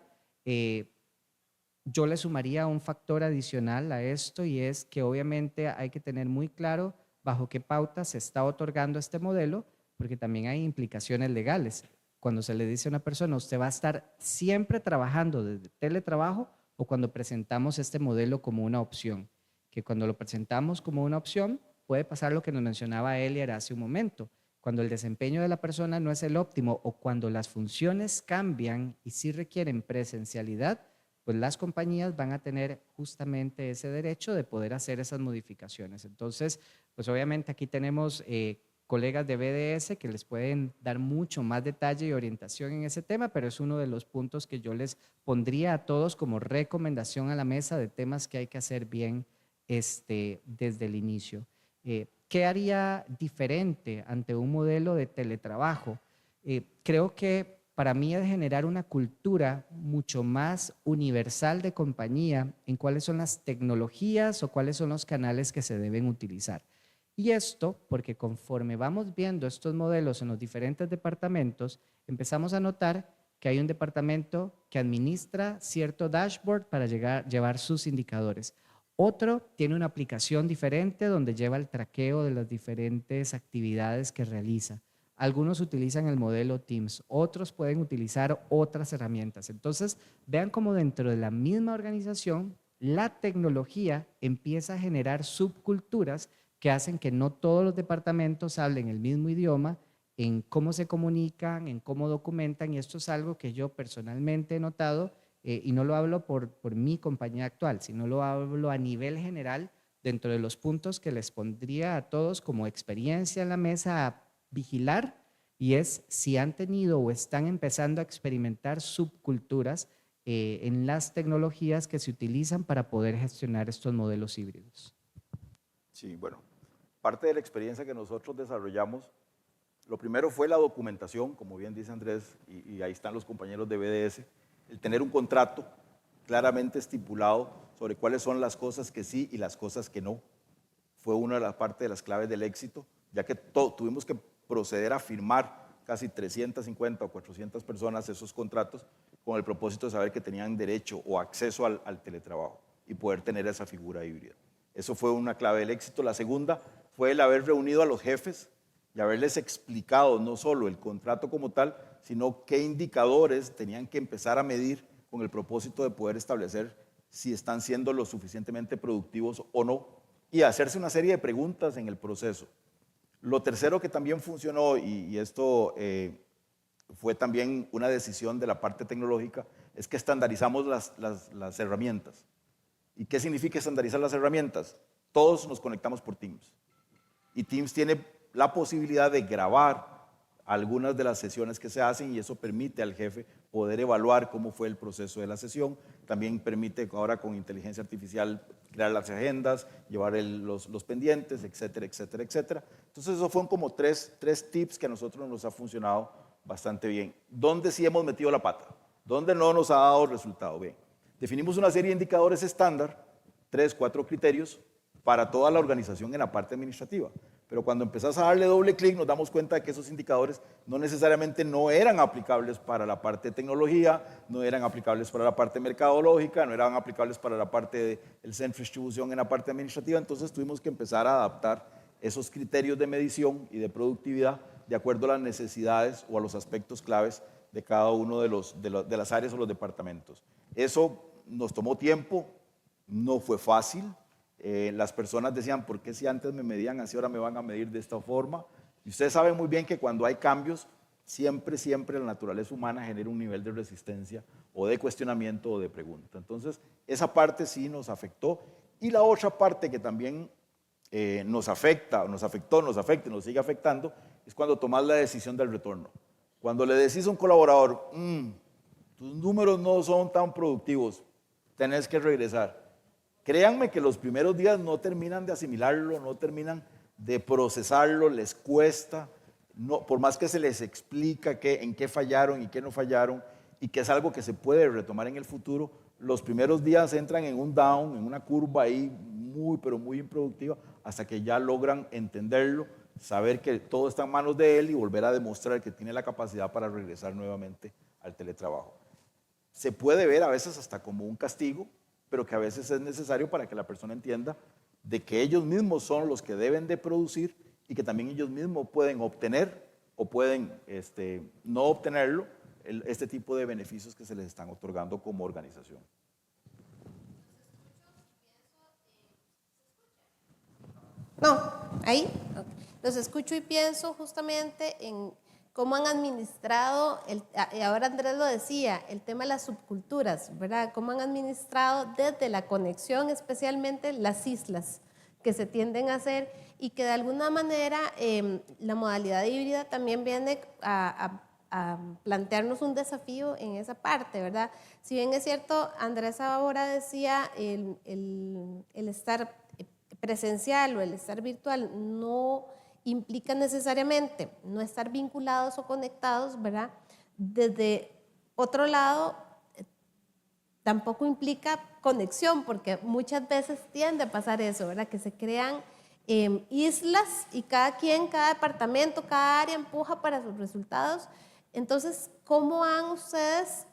Yo le sumaría un factor adicional a esto, y es que obviamente hay que tener muy claro bajo qué pauta se está otorgando este modelo, porque también hay implicaciones legales. Cuando se le dice a una persona, usted va a estar siempre trabajando desde teletrabajo, o cuando presentamos este modelo como una opción, que cuando lo presentamos como una opción puede pasar lo que nos mencionaba Elier hace un momento, cuando el desempeño de la persona no es el óptimo, o cuando las funciones cambian y sí requieren presencialidad, pues las compañías van a tener justamente ese derecho de poder hacer esas modificaciones. Entonces, pues obviamente aquí tenemos colegas de BDS que les pueden dar mucho más detalle y orientación en ese tema, pero es uno de los puntos que yo les pondría a todos como recomendación a la mesa de temas que hay que hacer bien desde el inicio. ¿Qué haría diferente ante un modelo de teletrabajo? Creo que para mí es generar una cultura mucho más universal de compañía en cuáles son las tecnologías o cuáles son los canales que se deben utilizar. Y esto porque conforme vamos viendo estos modelos en los diferentes departamentos, empezamos a notar que hay un departamento que administra cierto dashboard para llevar sus indicadores. Otro tiene una aplicación diferente donde lleva el traqueo de las diferentes actividades que realiza. Algunos utilizan el modelo Teams, otros pueden utilizar otras herramientas. Entonces, vean cómo dentro de la misma organización, la tecnología empieza a generar subculturas que hacen que no todos los departamentos hablen el mismo idioma en cómo se comunican, en cómo documentan, y esto es algo que yo personalmente he notado, y no lo hablo por mi compañía actual, sino lo hablo a nivel general dentro de los puntos que les pondría a todos como experiencia en la mesa a vigilar, y es si han tenido o están empezando a experimentar subculturas en las tecnologías que se utilizan para poder gestionar estos modelos híbridos. Sí, bueno, parte de la experiencia que nosotros desarrollamos, lo primero fue la documentación, como bien dice Andrés, y ahí están los compañeros de BDS, el tener un contrato claramente estipulado sobre cuáles son las cosas que sí y las cosas que no. Fue una de las partes de las claves del éxito, ya que tuvimos que proceder a firmar casi 350 o 400 personas esos contratos con el propósito de saber que tenían derecho o acceso al teletrabajo y poder tener esa figura híbrida. Eso fue una clave del éxito. La segunda fue el haber reunido a los jefes y haberles explicado no solo el contrato como tal, sino qué indicadores tenían que empezar a medir con el propósito de poder establecer si están siendo lo suficientemente productivos o no, y hacerse una serie de preguntas en el proceso. Lo tercero que también funcionó, y esto fue también una decisión de la parte tecnológica, es que estandarizamos las herramientas. ¿Y qué significa estandarizar las herramientas? Todos nos conectamos por Teams. Y Teams tiene la posibilidad de grabar algunas de las sesiones que se hacen, y eso permite al jefe poder evaluar cómo fue el proceso de la sesión. También permite ahora con inteligencia artificial crear las agendas, llevar los pendientes, etcétera, etcétera, etcétera. Entonces, esos fueron como tres tips que a nosotros nos ha funcionado bastante bien. ¿Dónde sí hemos metido la pata? ¿Dónde no nos ha dado resultado? Bien, definimos una serie de indicadores estándar, 3, 4 criterios, para toda la organización en la parte administrativa. Pero cuando empezás a darle doble clic, nos damos cuenta de que esos indicadores no necesariamente no eran aplicables para la parte de tecnología, no eran aplicables para la parte mercadológica, no eran aplicables para la parte del centro de distribución en la parte administrativa. Entonces tuvimos que empezar a adaptar esos criterios de medición y de productividad de acuerdo a las necesidades o a los aspectos claves de cada uno de las áreas o los departamentos. Eso nos tomó tiempo, no fue fácil. Las personas decían, ¿por qué si antes me medían así, ahora me van a medir de esta forma? Y ustedes saben muy bien que cuando hay cambios, siempre la naturaleza humana genera un nivel de resistencia o de cuestionamiento o de pregunta. Entonces, esa parte sí nos afectó. Y la otra parte que también nos afecta, nos afectó, nos afecta y nos sigue afectando, es cuando tomas la decisión del retorno. Cuando le decís a un colaborador, tus números no son tan productivos, tenés que regresar. Créanme que los primeros días no terminan de asimilarlo, no terminan de procesarlo, les cuesta, no, por más que se les explica en qué fallaron y qué no fallaron, y que es algo que se puede retomar en el futuro, los primeros días entran en un down, en una curva ahí pero muy improductiva, hasta que ya logran entenderlo, saber que todo está en manos de él y volver a demostrar que tiene la capacidad para regresar nuevamente al teletrabajo. Se puede ver a veces hasta como un castigo, pero que a veces es necesario para que la persona entienda de que ellos mismos son los que deben de producir y que también ellos mismos pueden obtener o pueden no obtenerlo, este tipo de beneficios que se les están otorgando como organización. No, ahí. Los escucho y pienso justamente en cómo han administrado, ahora Andrés lo decía, el tema de las subculturas, ¿verdad? Cómo han administrado desde la conexión, especialmente las islas que se tienden a hacer, y que de alguna manera la modalidad híbrida también viene a plantearnos un desafío en esa parte, ¿verdad? Si bien es cierto, Andrés ahora decía el estar presencial o el estar virtual no implica necesariamente no estar vinculados o conectados, ¿verdad? Desde otro lado, tampoco implica conexión, porque muchas veces tiende a pasar eso, ¿verdad? Que se crean islas y cada departamento, cada área empuja para sus resultados. Entonces, ¿cómo han ustedes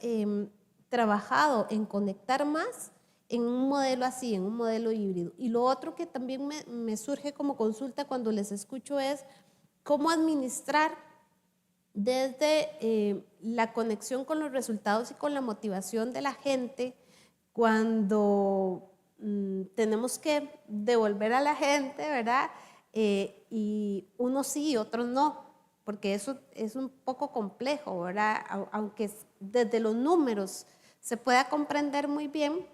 trabajado en conectar más en un modelo así, en un modelo híbrido? Y lo otro que también me surge como consulta cuando les escucho es cómo administrar desde la conexión con los resultados y con la motivación de la gente, cuando tenemos que devolver a la gente, ¿verdad? Y unos sí y otros no, porque eso es un poco complejo, ¿verdad? Aunque desde los números se pueda comprender muy bien,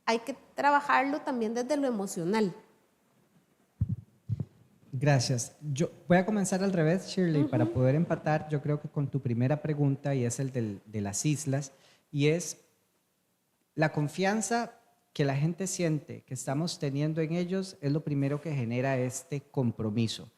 hay que trabajarlo también desde lo emocional. Gracias. Yo voy a comenzar al revés, Shirley, para poder empatar, yo creo que con tu primera pregunta, y es el de las islas, y es la confianza que la gente siente que estamos teniendo en ellos es lo primero que genera este compromiso.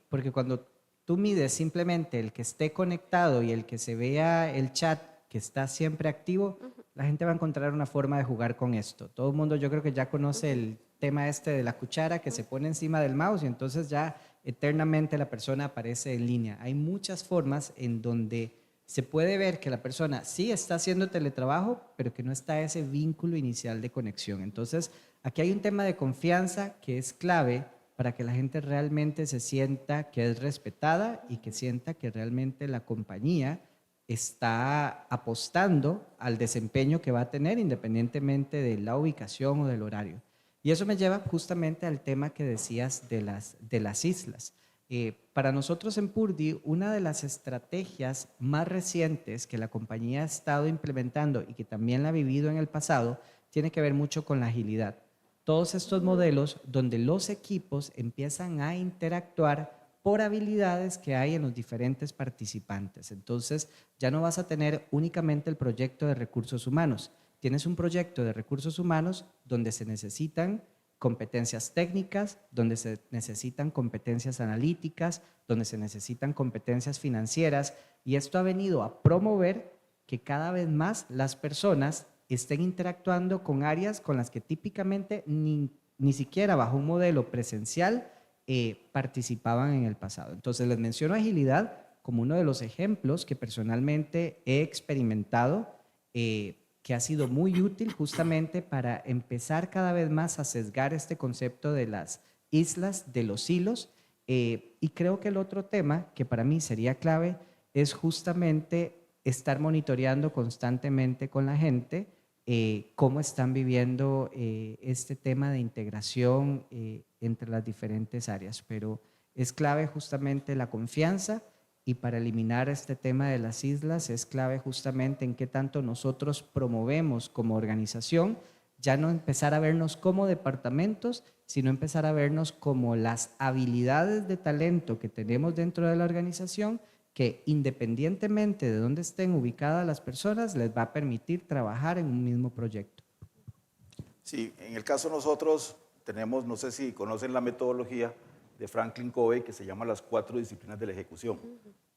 Porque cuando tú mides simplemente el que esté conectado y el que se vea el chat que está siempre activo, la gente va a encontrar una forma de jugar con esto. Todo el mundo yo creo que ya conoce el tema este de la cuchara que se pone encima del mouse y entonces ya eternamente la persona aparece en línea. Hay muchas formas en donde se puede ver que la persona sí está haciendo teletrabajo, pero que no está ese vínculo inicial de conexión. Entonces, aquí hay un tema de confianza que es clave para que la gente realmente se sienta que es respetada y que sienta que realmente la compañía está apostando al desempeño que va a tener independientemente de la ubicación o del horario. Y eso me lleva justamente al tema que decías de las islas. Para nosotros en Purdy, una de las estrategias más recientes que la compañía ha estado implementando y que también la ha vivido en el pasado, tiene que ver mucho con la agilidad. Todos estos modelos donde los equipos empiezan a interactuar por habilidades que hay en los diferentes participantes. Entonces, ya no vas a tener únicamente el proyecto de recursos humanos. Tienes un proyecto de recursos humanos donde se necesitan competencias técnicas, donde se necesitan competencias analíticas, donde se necesitan competencias financieras, y esto ha venido a promover que cada vez más las personas estén interactuando con áreas con las que típicamente ni siquiera bajo un modelo presencial participaban en el pasado. Entonces les menciono agilidad como uno de los ejemplos que personalmente he experimentado, que ha sido muy útil justamente para empezar cada vez más a sesgar este concepto de las islas, de los hilos. Y creo que el otro tema que para mí sería clave es justamente estar monitoreando constantemente con la gente cómo están viviendo este tema de integración entre las diferentes áreas. Pero es clave justamente la confianza. Y para eliminar este tema de las islas es clave justamente en qué tanto nosotros promovemos como organización, ya no empezar a vernos como departamentos, sino empezar a vernos como las habilidades de talento que tenemos dentro de la organización, que independientemente de dónde estén ubicadas las personas, les va a permitir trabajar en un mismo proyecto. Sí, en el caso nosotros tenemos, no sé si conocen la metodología de Franklin Covey, que se llama las 4 disciplinas de la ejecución.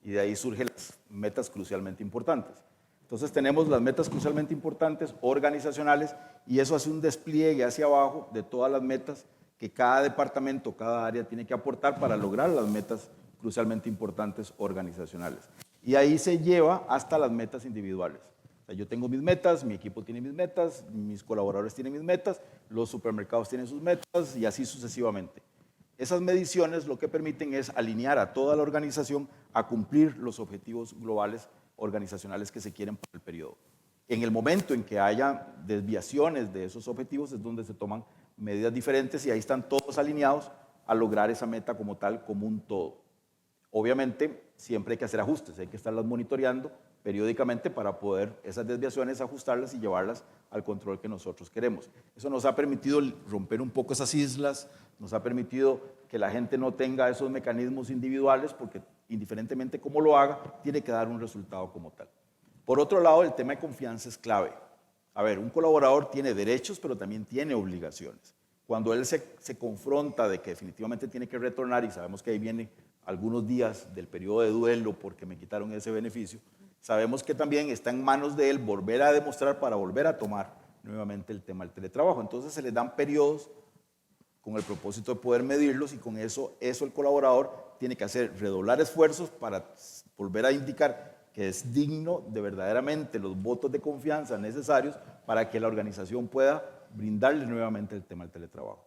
Y de ahí surgen las metas crucialmente importantes. Entonces tenemos las metas crucialmente importantes, organizacionales, y eso hace un despliegue hacia abajo de todas las metas que cada departamento, cada área tiene que aportar para lograr las metas crucialmente importantes organizacionales. Y ahí se lleva hasta las metas individuales. O sea, yo tengo mis metas, mi equipo tiene mis metas, mis colaboradores tienen mis metas, los supermercados tienen sus metas y así sucesivamente. Esas mediciones lo que permiten es alinear a toda la organización a cumplir los objetivos globales organizacionales que se quieren para el periodo. En el momento en que haya desviaciones de esos objetivos es donde se toman medidas diferentes y ahí están todos alineados a lograr esa meta como tal, como un todo. Obviamente, siempre hay que hacer ajustes, hay que estarlas monitoreando periódicamente para poder esas desviaciones ajustarlas y llevarlas al control que nosotros queremos. Eso nos ha permitido romper un poco esas islas, nos ha permitido que la gente no tenga esos mecanismos individuales porque indiferentemente cómo lo haga, tiene que dar un resultado como tal. Por otro lado, el tema de confianza es clave. A ver, un colaborador tiene derechos, pero también tiene obligaciones. Cuando él se confronta de que definitivamente tiene que retornar, y sabemos que ahí viene algunos días del periodo de duelo porque me quitaron ese beneficio, sabemos que también está en manos de él volver a demostrar para volver a tomar nuevamente el tema del teletrabajo. Entonces se les dan periodos con el propósito de poder medirlos y con eso el colaborador tiene que hacer redoblar esfuerzos para volver a indicar que es digno de verdaderamente los votos de confianza necesarios para que la organización pueda brindarle nuevamente el tema del teletrabajo.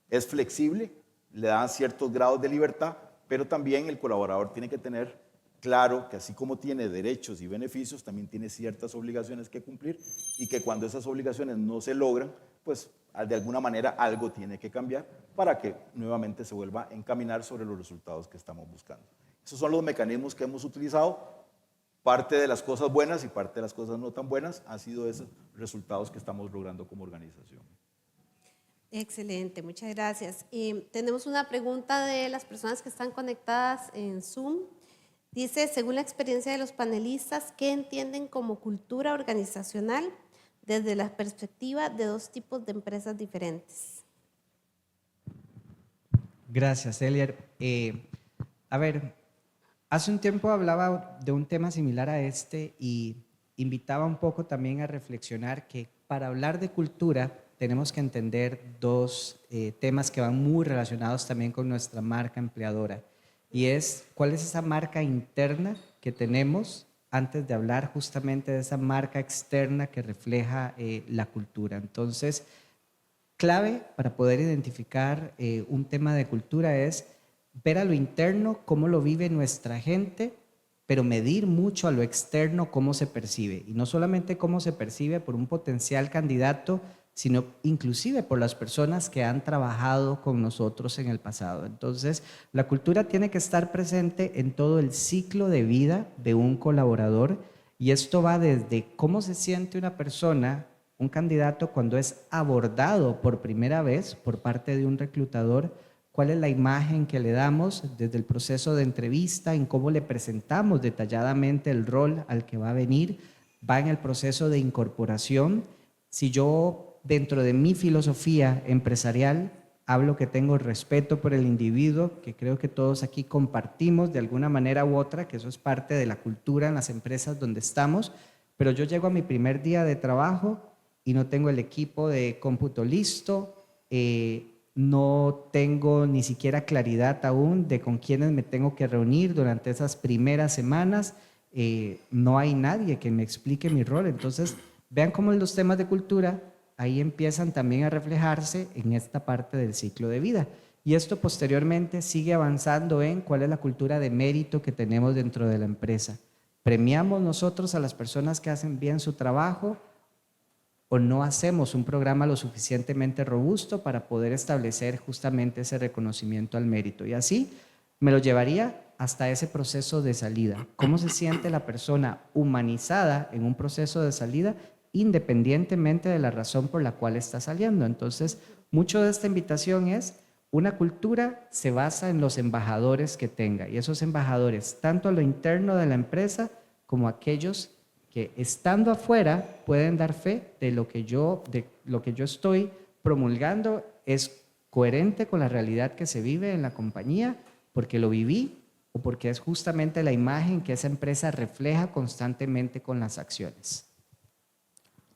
Es flexible, le dan ciertos grados de libertad, pero también el colaborador tiene que tener claro que así como tiene derechos y beneficios, también tiene ciertas obligaciones que cumplir y que cuando esas obligaciones no se logran, pues de alguna manera algo tiene que cambiar para que nuevamente se vuelva a encaminar sobre los resultados que estamos buscando. Esos son los mecanismos que hemos utilizado. Parte de las cosas buenas y parte de las cosas no tan buenas han sido esos resultados que estamos logrando como organización. Excelente, muchas gracias. Tenemos una pregunta de las personas que están conectadas en Zoom. Dice, según la experiencia de los panelistas, ¿qué entienden como cultura organizacional desde la perspectiva de dos tipos de empresas diferentes? Gracias, Elier. A ver, hace un tiempo hablaba de un tema similar a este y invitaba un poco también a reflexionar que para hablar de cultura tenemos que entender dos temas que van muy relacionados también con nuestra marca empleadora. Y es, ¿cuál es esa marca interna que tenemos antes de hablar justamente de esa marca externa que refleja la cultura? Entonces, clave para poder identificar un tema de cultura es ver a lo interno cómo lo vive nuestra gente, pero medir mucho a lo externo cómo se percibe. Y no solamente cómo se percibe por un potencial candidato, sino inclusive por las personas que han trabajado con nosotros en el pasado. Entonces, la cultura tiene que estar presente en todo el ciclo de vida de un colaborador y esto va desde cómo se siente una persona, un candidato cuando es abordado por primera vez por parte de un reclutador, cuál es la imagen que le damos desde el proceso de entrevista, en cómo le presentamos detalladamente el rol al que va a venir, va en el proceso de incorporación. Si yo dentro de mi filosofía empresarial hablo que tengo respeto por el individuo, que creo que todos aquí compartimos de alguna manera u otra, que eso es parte de la cultura en las empresas donde estamos, pero yo llego a mi primer día de trabajo y no tengo el equipo de cómputo listo, no tengo ni siquiera claridad aún de con quiénes me tengo que reunir durante esas primeras semanas, no hay nadie que me explique mi rol. Entonces, vean cómo los temas de cultura ahí empiezan también a reflejarse en esta parte del ciclo de vida. Y esto posteriormente sigue avanzando en cuál es la cultura de mérito que tenemos dentro de la empresa. ¿Premiamos nosotros a las personas que hacen bien su trabajo o no hacemos un programa lo suficientemente robusto para poder establecer justamente ese reconocimiento al mérito? Y así me lo llevaría hasta ese proceso de salida. ¿Cómo se siente la persona humanizada en un proceso de salida independientemente de la razón por la cual está saliendo? Entonces, mucho de esta invitación es, una cultura se basa en los embajadores que tenga y esos embajadores, tanto a lo interno de la empresa como aquellos que estando afuera pueden dar fe de lo que yo estoy promulgando es coherente con la realidad que se vive en la compañía, porque lo viví o porque es justamente la imagen que esa empresa refleja constantemente con las acciones.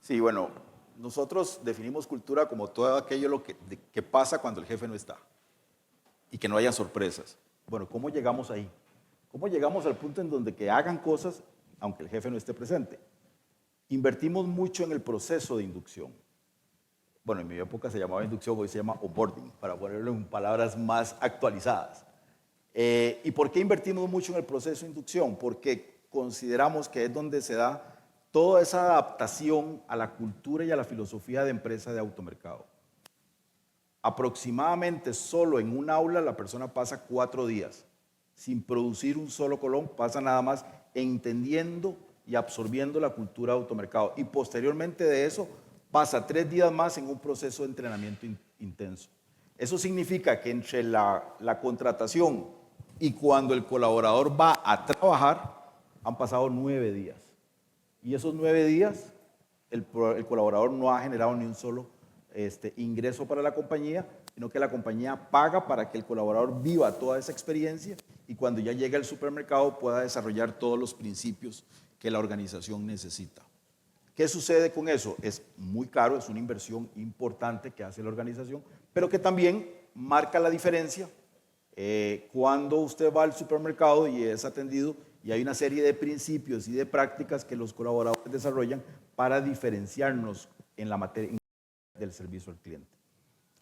Sí, bueno, nosotros definimos cultura como todo aquello que pasa cuando el jefe no está y que no haya sorpresas. Bueno, ¿cómo llegamos ahí? ¿Cómo llegamos al punto en donde que hagan cosas aunque el jefe no esté presente? Invertimos mucho en el proceso de inducción. Bueno, en mi época se llamaba inducción, hoy se llama onboarding, para ponerlo en palabras más actualizadas. ¿Y por qué invertimos mucho en el proceso de inducción? Porque consideramos que es donde se da toda esa adaptación a la cultura y a la filosofía de empresa de automercado. Aproximadamente solo en un aula la persona pasa 4 días sin producir un solo colón, pasa nada más entendiendo y absorbiendo la cultura de automercado. Y posteriormente de eso pasa 3 días más en un proceso de entrenamiento intenso. Eso significa que entre la contratación y cuando el colaborador va a trabajar, han pasado 9 días. Y esos 9 días, el colaborador no ha generado ni un solo ingreso para la compañía, sino que la compañía paga para que el colaborador viva toda esa experiencia y cuando ya llegue al supermercado pueda desarrollar todos los principios que la organización necesita. ¿Qué sucede con eso? Es muy caro, es una inversión importante que hace la organización, pero que también marca la diferencia cuando usted va al supermercado y es atendido y hay una serie de principios y de prácticas que los colaboradores desarrollan para diferenciarnos en la materia del servicio al cliente.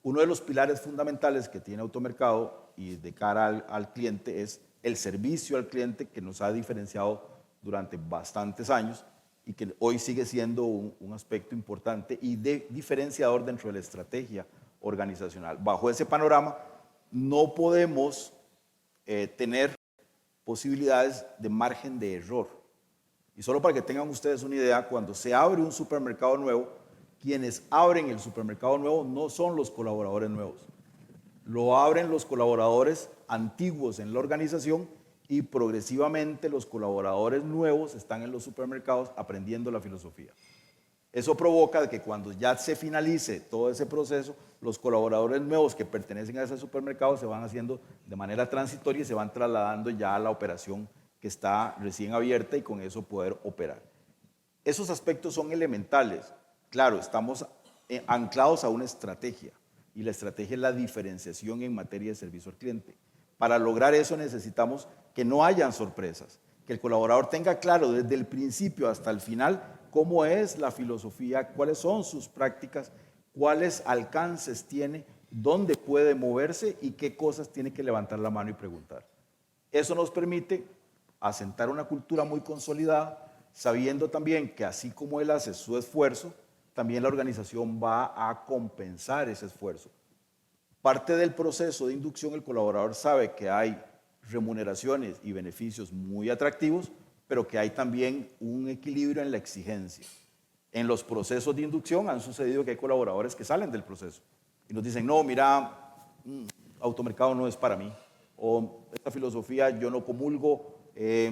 Uno de los pilares fundamentales que tiene Automercado y de cara al cliente es el servicio al cliente que nos ha diferenciado durante bastantes años y que hoy sigue siendo un aspecto importante y diferenciador dentro de la estrategia organizacional. Bajo ese panorama, no podemos tener posibilidades de margen de error. Y solo para que tengan ustedes una idea, cuando se abre un supermercado nuevo, quienes abren el supermercado nuevo no son los colaboradores nuevos. Lo abren los colaboradores antiguos en la organización y progresivamente los colaboradores nuevos están en los supermercados aprendiendo la filosofía. Eso provoca que cuando ya se finalice todo ese proceso, los colaboradores nuevos que pertenecen a ese supermercado se van haciendo de manera transitoria y se van trasladando ya a la operación que está recién abierta y con eso poder operar. Esos aspectos son elementales. Claro, estamos anclados a una estrategia y la estrategia es la diferenciación en materia de servicio al cliente. Para lograr eso necesitamos que no hayan sorpresas, que el colaborador tenga claro desde el principio hasta el final cómo es la filosofía, cuáles son sus prácticas, cuáles alcances tiene, dónde puede moverse y qué cosas tiene que levantar la mano y preguntar. Eso nos permite asentar una cultura muy consolidada, sabiendo también que así como él hace su esfuerzo, también la organización va a compensar ese esfuerzo. Parte del proceso de inducción, el colaborador sabe que hay remuneraciones y beneficios muy atractivos, pero que hay también un equilibrio en la exigencia. En los procesos de inducción han sucedido que hay colaboradores que salen del proceso y nos dicen, no, mira, automercado no es para mí, o esta filosofía yo no comulgo,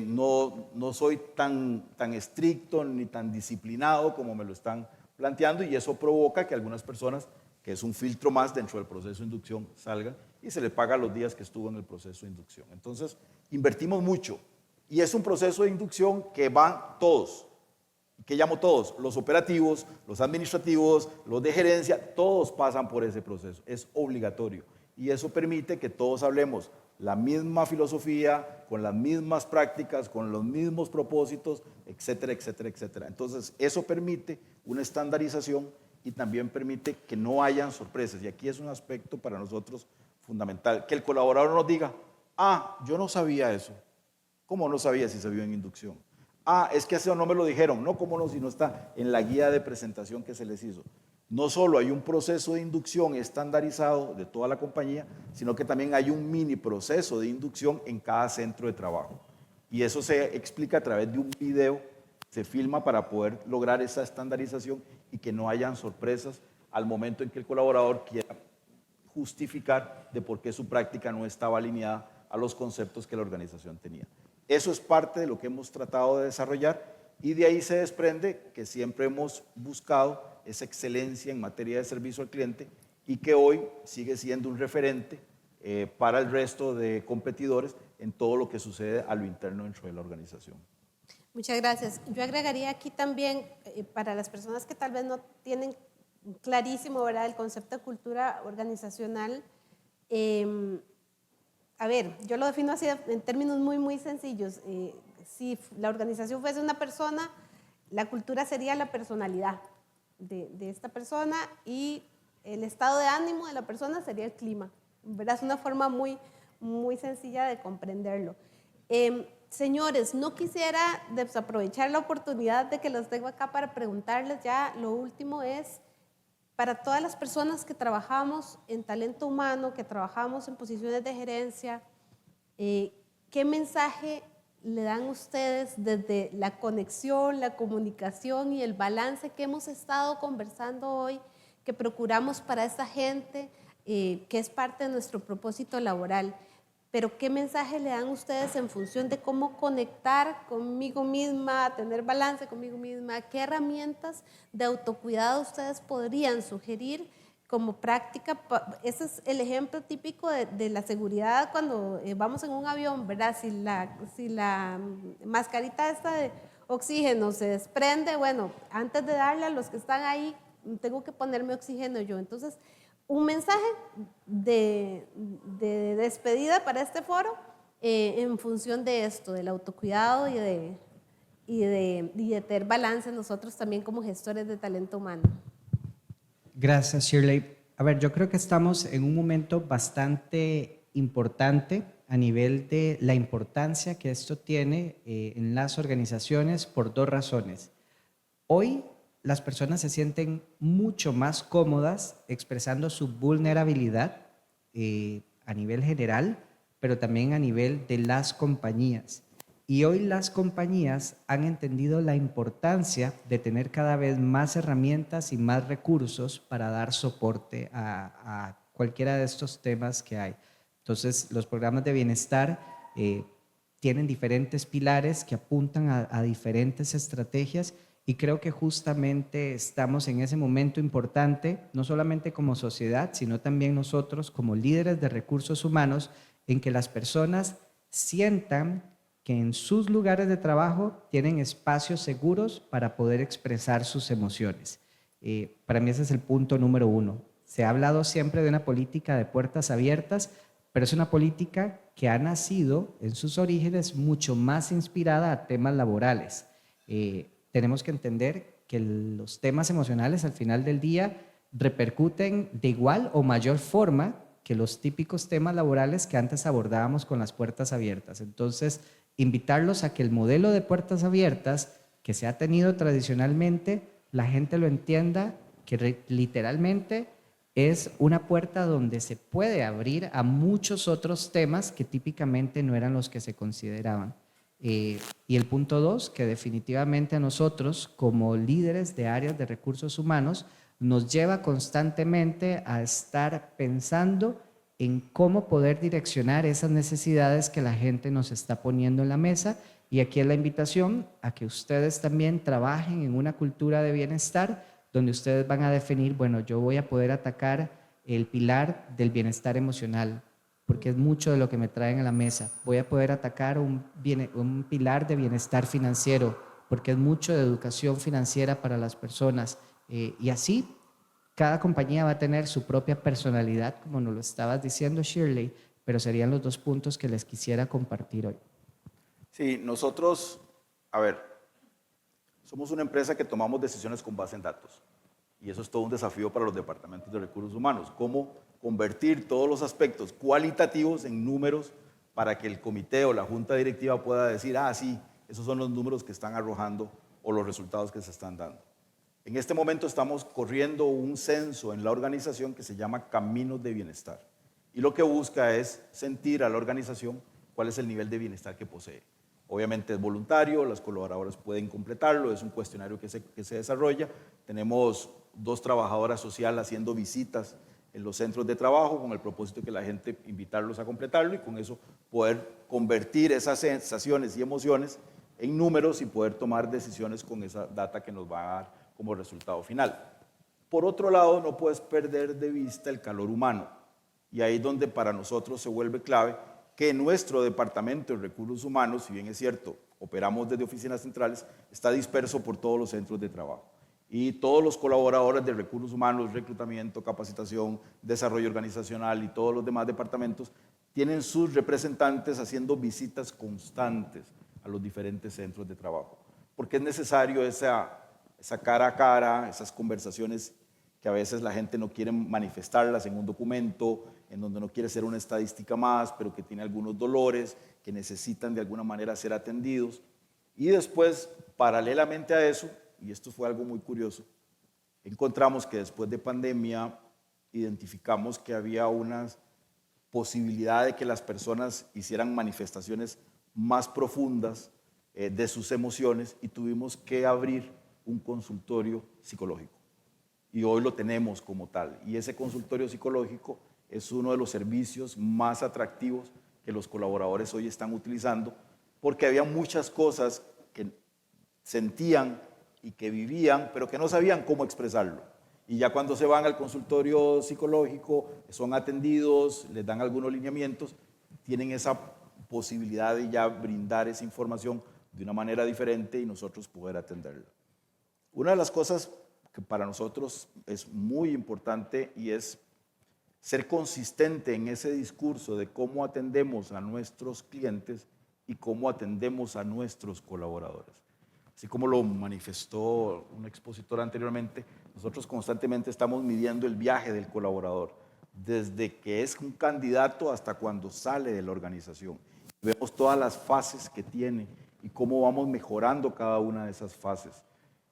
no soy tan estricto ni tan disciplinado como me lo están planteando, y eso provoca que algunas personas, que es un filtro más dentro del proceso de inducción, salgan y se le paga los días que estuvo en el proceso de inducción. Entonces, invertimos mucho y es un proceso de inducción que van todos. ¿Qué llamo todos? Los operativos, los administrativos, los de gerencia, todos pasan por ese proceso. Es obligatorio y eso permite que todos hablemos la misma filosofía, con las mismas prácticas, con los mismos propósitos, etcétera, etcétera, etcétera. Entonces, eso permite una estandarización y también permite que no hayan sorpresas. Y aquí es un aspecto para nosotros fundamental, que el colaborador nos diga, yo no sabía eso. ¿Cómo no sabía si se vio en inducción? Es que eso no me lo dijeron. No, ¿cómo no? Si no está en la guía de presentación que se les hizo. No solo hay un proceso de inducción estandarizado de toda la compañía, sino que también hay un mini proceso de inducción en cada centro de trabajo. Y eso se explica a través de un video, se filma para poder lograr esa estandarización y que no hayan sorpresas al momento en que el colaborador quiera justificar de por qué su práctica no estaba alineada a los conceptos que la organización tenía. Eso es parte de lo que hemos tratado de desarrollar y de ahí se desprende que siempre hemos buscado esa excelencia en materia de servicio al cliente y que hoy sigue siendo un referente para el resto de competidores en todo lo que sucede a lo interno dentro de la organización. Muchas gracias. Yo agregaría aquí también, para las personas que tal vez no tienen clarísimo, ¿verdad?, el concepto de cultura organizacional, a ver, yo lo defino así en términos muy, muy sencillos. Si la organización fuese una persona, la cultura sería la personalidad de esta persona y el estado de ánimo de la persona sería el clima, ¿verdad? Es una forma muy, muy sencilla de comprenderlo. Señores, no quisiera desaprovechar la oportunidad de que los tengo acá para preguntarles ya, lo último es, para todas las personas que trabajamos en talento humano, que trabajamos en posiciones de gerencia, ¿qué mensaje le dan ustedes desde la conexión, la comunicación y el balance que hemos estado conversando hoy, que procuramos para esta gente, que es parte de nuestro propósito laboral? Pero ¿qué mensaje le dan ustedes en función de cómo conectar conmigo misma, tener balance conmigo misma? ¿Qué herramientas de autocuidado ustedes podrían sugerir como práctica? Ese es el ejemplo típico de la seguridad cuando vamos en un avión, ¿verdad? Si la mascarita esta de oxígeno se desprende, bueno, antes de darle a los que están ahí, tengo que ponerme oxígeno yo. Entonces, un mensaje de despedida para este foro en función de esto, del autocuidado y de tener balance nosotros también como gestores de talento humano. Gracias, Shirley. A ver, yo creo que estamos en un momento bastante importante a nivel de la importancia que esto tiene en las organizaciones por dos razones. Hoy las personas se sienten mucho más cómodas expresando su vulnerabilidad a nivel general, pero también a nivel de las compañías. Y hoy las compañías han entendido la importancia de tener cada vez más herramientas y más recursos para dar soporte a cualquiera de estos temas que hay. Entonces, los programas de bienestar tienen diferentes pilares que apuntan a diferentes estrategias y creo que justamente estamos en ese momento importante, no solamente como sociedad, sino también nosotros como líderes de recursos humanos, en que las personas sientan que en sus lugares de trabajo tienen espacios seguros para poder expresar sus emociones. Para mí ese es el punto número uno. Se ha hablado siempre de una política de puertas abiertas, pero es una política que ha nacido en sus orígenes mucho más inspirada a temas laborales. Tenemos que entender que los temas emocionales al final del día repercuten de igual o mayor forma que los típicos temas laborales que antes abordábamos con las puertas abiertas. Entonces, invitarlos a que el modelo de puertas abiertas que se ha tenido tradicionalmente, la gente lo entienda, que literalmente es una puerta donde se puede abrir a muchos otros temas que típicamente no eran los que se consideraban. Y el punto dos, que definitivamente a nosotros como líderes de áreas de recursos humanos nos lleva constantemente a estar pensando en cómo poder direccionar esas necesidades que la gente nos está poniendo en la mesa. Y aquí es la invitación a que ustedes también trabajen en una cultura de bienestar donde ustedes van a definir, bueno, yo voy a poder atacar el pilar del bienestar emocional, porque es mucho de lo que me traen a la mesa. Voy a poder atacar un pilar de bienestar financiero, porque es mucho de educación financiera para las personas. Y así, cada compañía va a tener su propia personalidad, como nos lo estabas diciendo, Shirley, pero serían los dos puntos que les quisiera compartir hoy. Sí, nosotros, a ver, somos una empresa que tomamos decisiones con base en datos. Y eso es todo un desafío para los departamentos de recursos humanos. Cómo convertir todos los aspectos cualitativos en números para que el comité o la junta directiva pueda decir, ah, sí, esos son los números que están arrojando o los resultados que se están dando. En este momento estamos corriendo un censo en la organización que se llama Caminos de Bienestar. Y lo que busca es sentir a la organización cuál es el nivel de bienestar que posee. Obviamente es voluntario, las colaboradoras pueden completarlo, es un cuestionario que se desarrolla. Tenemos 2 trabajadoras sociales haciendo visitas en los centros de trabajo con el propósito de que la gente invitarlos a completarlo y con eso poder convertir esas sensaciones y emociones en números y poder tomar decisiones con esa data que nos va a dar como resultado final. Por otro lado, no puedes perder de vista el calor humano y ahí es donde para nosotros se vuelve clave que nuestro departamento de recursos humanos, si bien es cierto, operamos desde oficinas centrales, está disperso por todos los centros de trabajo. Y todos los colaboradores de recursos humanos, reclutamiento, capacitación, desarrollo organizacional y todos los demás departamentos tienen sus representantes haciendo visitas constantes a los diferentes centros de trabajo. Porque es necesario esa cara a cara, esas conversaciones que a veces la gente no quiere manifestarlas en un documento, en donde no quiere ser una estadística más, pero que tiene algunos dolores, que necesitan de alguna manera ser atendidos. Y después, paralelamente a eso, y esto fue algo muy curioso, encontramos que después de pandemia identificamos que había una posibilidad de que las personas hicieran manifestaciones más profundas de sus emociones y tuvimos que abrir un consultorio psicológico. Y hoy lo tenemos como tal. Y ese consultorio psicológico es uno de los servicios más atractivos que los colaboradores hoy están utilizando, porque había muchas cosas que sentían y que vivían, pero que no sabían cómo expresarlo. Y ya cuando se van al consultorio psicológico, son atendidos, les dan algunos lineamientos, tienen esa posibilidad de ya brindar esa información de una manera diferente y nosotros poder atenderla. Una de las cosas que para nosotros es muy importante y es ser consistente en ese discurso de cómo atendemos a nuestros clientes y cómo atendemos a nuestros colaboradores. Así como lo manifestó un expositor anteriormente, nosotros constantemente estamos midiendo el viaje del colaborador, desde que es un candidato hasta cuando sale de la organización. Vemos todas las fases que tiene y cómo vamos mejorando cada una de esas fases.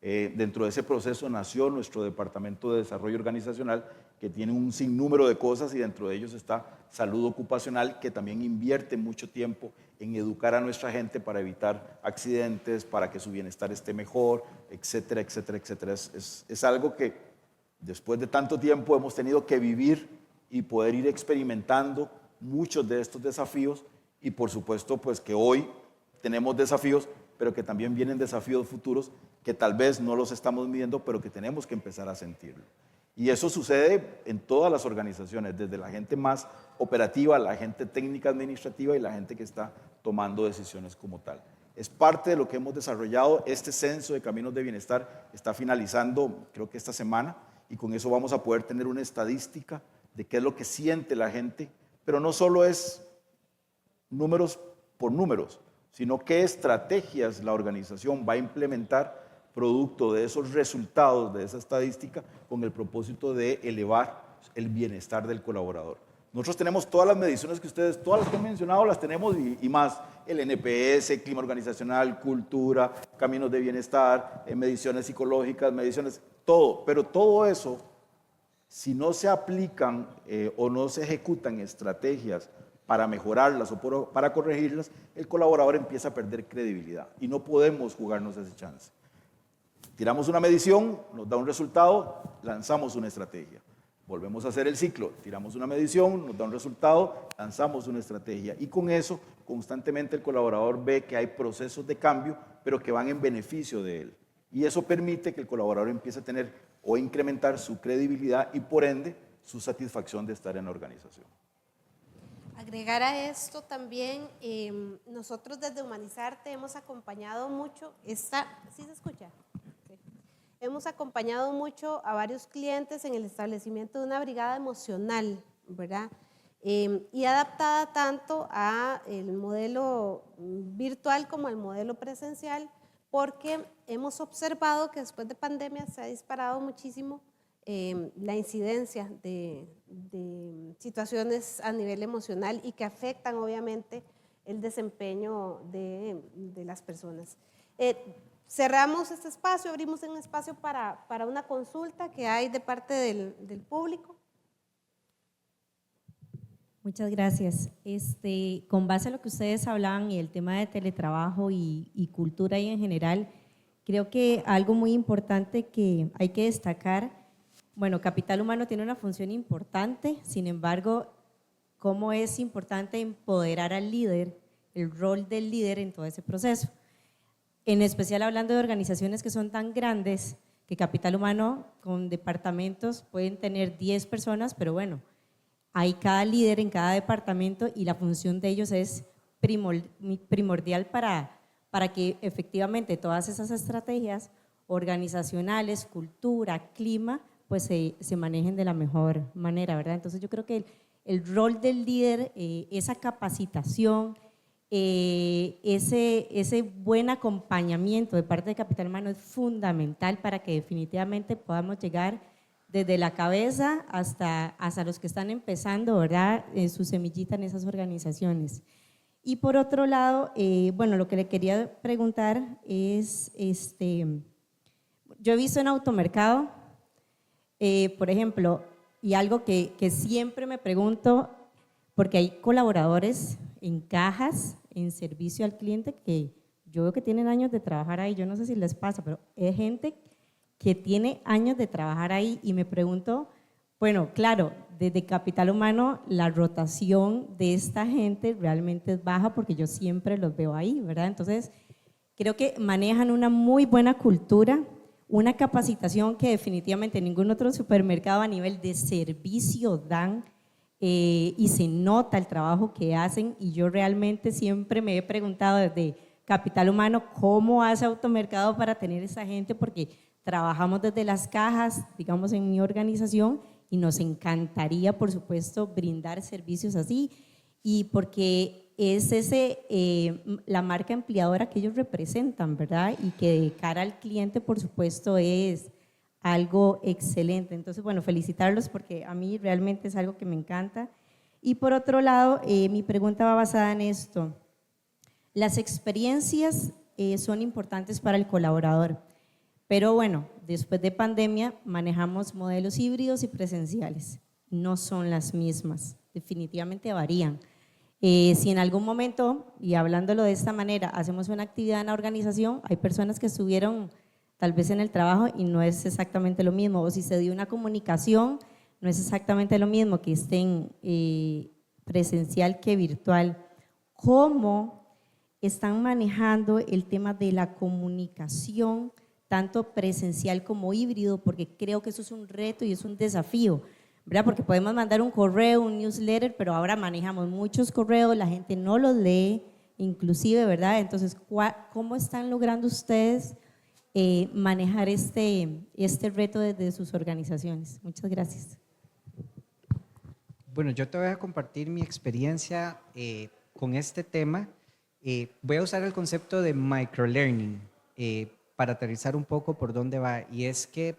Dentro de ese proceso nació nuestro Departamento de Desarrollo Organizacional, que tiene un sinnúmero de cosas y dentro de ellos está salud ocupacional, que también invierte mucho tiempo en educar a nuestra gente para evitar accidentes, para que su bienestar esté mejor, etcétera, etcétera, etcétera. Es algo que después de tanto tiempo hemos tenido que vivir y poder ir experimentando muchos de estos desafíos y por supuesto pues que hoy tenemos desafíos, pero que también vienen desafíos futuros que tal vez no los estamos midiendo, pero que tenemos que empezar a sentirlo. Y eso sucede en todas las organizaciones, desde la gente más operativa, la gente técnica administrativa y la gente que está tomando decisiones como tal. Es parte de lo que hemos desarrollado. Este censo de caminos de bienestar está finalizando, creo que esta semana, y con eso vamos a poder tener una estadística de qué es lo que siente la gente, pero no solo es números por números, sino qué estrategias la organización va a implementar producto de esos resultados, de esa estadística, con el propósito de elevar el bienestar del colaborador. Nosotros tenemos todas las mediciones que ustedes, todas las que han mencionado, las tenemos y más. El NPS, clima organizacional, cultura, caminos de bienestar, mediciones psicológicas, mediciones, todo. Pero todo eso, si no se aplican o no se ejecutan estrategias para mejorarlas o para corregirlas, el colaborador empieza a perder credibilidad y no podemos jugarnos ese chance. Tiramos una medición, nos da un resultado, lanzamos una estrategia. Volvemos a hacer el ciclo, tiramos una medición, nos da un resultado, lanzamos una estrategia. Y con eso, constantemente el colaborador ve que hay procesos de cambio, pero que van en beneficio de él. Y eso permite que el colaborador empiece a tener o incrementar su credibilidad y, por ende, su satisfacción de estar en la organización. Agregar a esto también, nosotros desde Humanizarte hemos acompañado mucho, ¿sí se escucha? Hemos acompañado mucho a varios clientes en el establecimiento de una brigada emocional, ¿verdad? Y adaptada tanto al modelo virtual como al modelo presencial, porque hemos observado que después de pandemia se ha disparado muchísimo la incidencia de situaciones a nivel emocional y que afectan obviamente el desempeño de las personas. Cerramos este espacio, abrimos un espacio para una consulta que hay de parte del público. Muchas gracias. Con base a lo que ustedes hablaban y el tema de teletrabajo y cultura y en general, creo que algo muy importante que hay que destacar, bueno, capital humano tiene una función importante, sin embargo, cómo es importante empoderar al líder, el rol del líder en todo ese proceso. En especial hablando de organizaciones que son tan grandes que capital humano con departamentos pueden tener 10 personas, pero bueno, hay cada líder en cada departamento y la función de ellos es primordial para que efectivamente todas esas estrategias organizacionales, cultura, clima, pues se manejen de la mejor manera, ¿verdad? Entonces yo creo que el rol del líder, esa capacitación, ese buen acompañamiento de parte de capital humano es fundamental para que definitivamente podamos llegar desde la cabeza hasta los que están empezando, ¿verdad? Su semillita en esas organizaciones. Y por otro lado, bueno, lo que le quería preguntar es, yo he visto en Automercado, por ejemplo, y algo que siempre me pregunto, porque hay colaboradores en cajas, en servicio al cliente, que yo veo que tienen años de trabajar ahí, yo no sé si les pasa, pero es gente que tiene años de trabajar ahí y me pregunto, bueno, claro, desde capital humano la rotación de esta gente realmente es baja porque yo siempre los veo ahí, ¿verdad? Entonces, creo que manejan una muy buena cultura, una capacitación que definitivamente ningún otro supermercado a nivel de servicio dan, y se nota el trabajo que hacen y yo realmente siempre me he preguntado desde capital humano cómo hace Automercado para tener esa gente, porque trabajamos desde las cajas, digamos en mi organización, y nos encantaría por supuesto brindar servicios así, y porque es la marca empleadora que ellos representan, ¿verdad? Y que de cara al cliente por supuesto es algo excelente. Entonces, bueno, felicitarlos porque a mí realmente es algo que me encanta. Y por otro lado, mi pregunta va basada en esto. Las experiencias son importantes para el colaborador, pero bueno, después de pandemia manejamos modelos híbridos y presenciales. No son las mismas, definitivamente varían. Si en algún momento, y hablándolo de esta manera, hacemos una actividad en la organización, hay personas que estuvieron tal vez en el trabajo y no es exactamente lo mismo, o si se dio una comunicación, no es exactamente lo mismo que estén presencial que virtual. ¿Cómo están manejando el tema de la comunicación, tanto presencial como híbrido? Porque creo que eso es un reto y es un desafío, ¿verdad? Porque podemos mandar un correo, un newsletter, pero ahora manejamos muchos correos, la gente no los lee, inclusive, ¿verdad? Entonces, ¿cómo están logrando ustedes manejar este reto desde sus organizaciones? Muchas gracias. Bueno, yo te voy a compartir mi experiencia con este tema. Voy a usar el concepto de microlearning para aterrizar un poco por dónde va. Y es que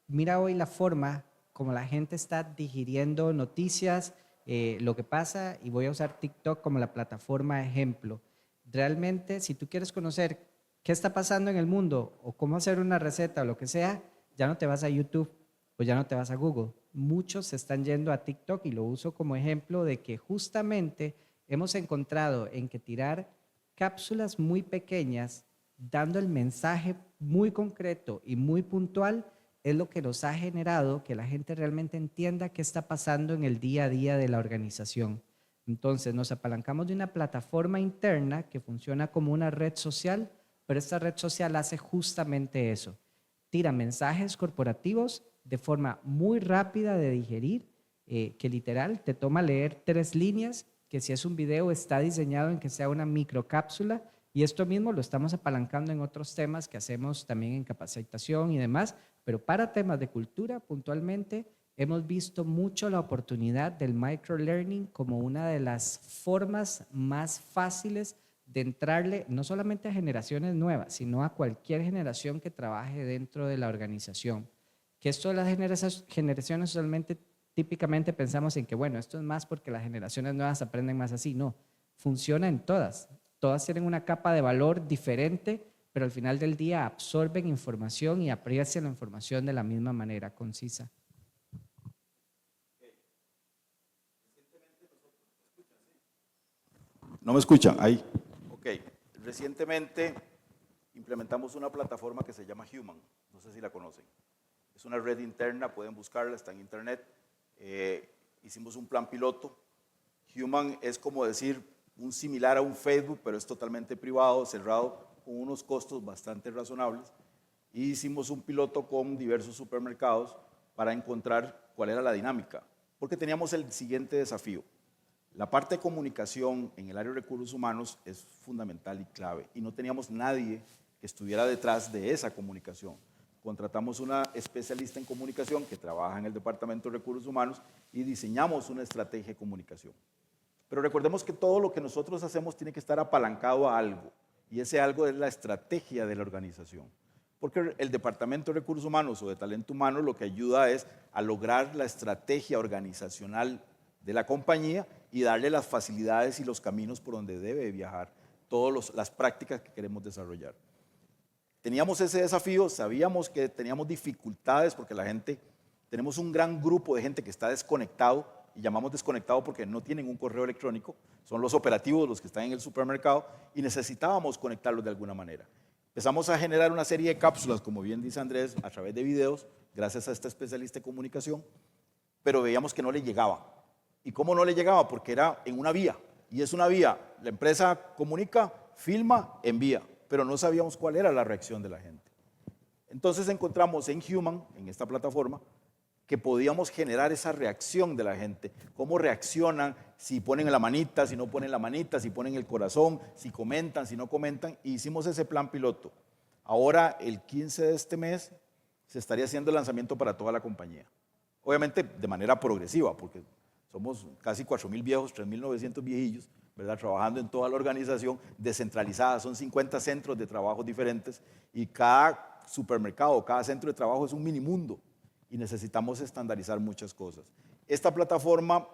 mira hoy la forma como la gente está digiriendo noticias, lo que pasa, y voy a usar TikTok como la plataforma ejemplo. Realmente, si tú quieres conocer qué está pasando en el mundo o cómo hacer una receta o lo que sea, ya no te vas a YouTube o ya no te vas a Google. Muchos se están yendo a TikTok y lo uso como ejemplo de que justamente hemos encontrado en que tirar cápsulas muy pequeñas, dando el mensaje muy concreto y muy puntual, es lo que nos ha generado que la gente realmente entienda qué está pasando en el día a día de la organización. Entonces nos apalancamos de una plataforma interna que funciona como una red social, pero esta red social hace justamente eso. Tira mensajes corporativos de forma muy rápida de digerir, que literal te toma leer 3 líneas, que si es un video está diseñado en que sea una microcápsula, y esto mismo lo estamos apalancando en otros temas que hacemos también en capacitación y demás, pero para temas de cultura puntualmente hemos visto mucho la oportunidad del microlearning como una de las formas más fáciles de entrarle no solamente a generaciones nuevas, sino a cualquier generación que trabaje dentro de la organización. Que esto de las generaciones usualmente, típicamente pensamos en que, bueno, esto es más porque las generaciones nuevas aprenden más así. No, funciona en todas. Todas tienen una capa de valor diferente, pero al final del día absorben información y aprecian la información de la misma manera, concisa. ¿No me escuchan? Ahí. Ok. Recientemente implementamos una plataforma que se llama Human. No sé si la conocen. Es una red interna, pueden buscarla, está en internet. Hicimos un plan piloto. Human es como decir un similar a un Facebook, pero es totalmente privado, cerrado, con unos costos bastante razonables. Y hicimos un piloto con diversos supermercados para encontrar cuál era la dinámica. Porque teníamos el siguiente desafío. La parte de comunicación en el área de recursos humanos es fundamental y clave. Y no teníamos nadie que estuviera detrás de esa comunicación. Contratamos una especialista en comunicación que trabaja en el Departamento de Recursos Humanos y diseñamos una estrategia de comunicación. Pero recordemos que todo lo que nosotros hacemos tiene que estar apalancado a algo, y ese algo es la estrategia de la organización. Porque el Departamento de Recursos Humanos o de Talento Humano lo que ayuda es a lograr la estrategia organizacional de la compañía y darle las facilidades y los caminos por donde debe viajar todas las prácticas que queremos desarrollar. Teníamos ese desafío, sabíamos que teníamos dificultades porque tenemos un gran grupo de gente que está desconectado, y llamamos desconectado porque no tienen un correo electrónico, son los operativos los que están en el supermercado, y necesitábamos conectarlos de alguna manera. Empezamos a generar una serie de cápsulas, como bien dice Andrés, a través de videos, gracias a esta especialista de comunicación, pero veíamos que no le llegaba. ¿Y cómo no le llegaba? Porque era en una vía, y es una vía, la empresa comunica, filma, envía, pero no sabíamos cuál era la reacción de la gente. Entonces encontramos en Human, en esta plataforma, que podíamos generar esa reacción de la gente, cómo reaccionan, si ponen la manita, si no ponen la manita, si ponen el corazón, si comentan, si no comentan, y hicimos ese plan piloto. Ahora, el 15 de este mes, se estaría haciendo el lanzamiento para toda la compañía. Obviamente de manera progresiva, porque somos casi 4.000 viejos, 3.900 viejillos, ¿verdad? Trabajando en toda la organización, descentralizada, son 50 centros de trabajo diferentes, y cada supermercado, cada centro de trabajo es un mini mundo y necesitamos estandarizar muchas cosas. Esta plataforma,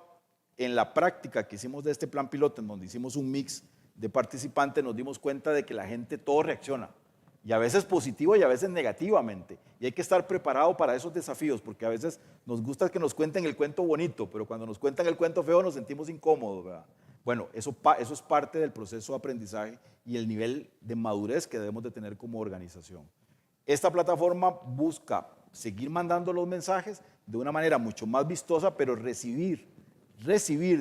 en la práctica que hicimos de este plan piloto, en donde hicimos un mix de participantes, nos dimos cuenta de que la gente todo reacciona, y a veces positivo y a veces negativamente. Y hay que estar preparado para esos desafíos, porque a veces nos gusta que nos cuenten el cuento bonito, pero cuando nos cuentan el cuento feo nos sentimos incómodos, ¿verdad? Bueno, eso es parte del proceso de aprendizaje y el nivel de madurez que debemos de tener como organización. Esta plataforma busca seguir mandando los mensajes de una manera mucho más vistosa, pero recibir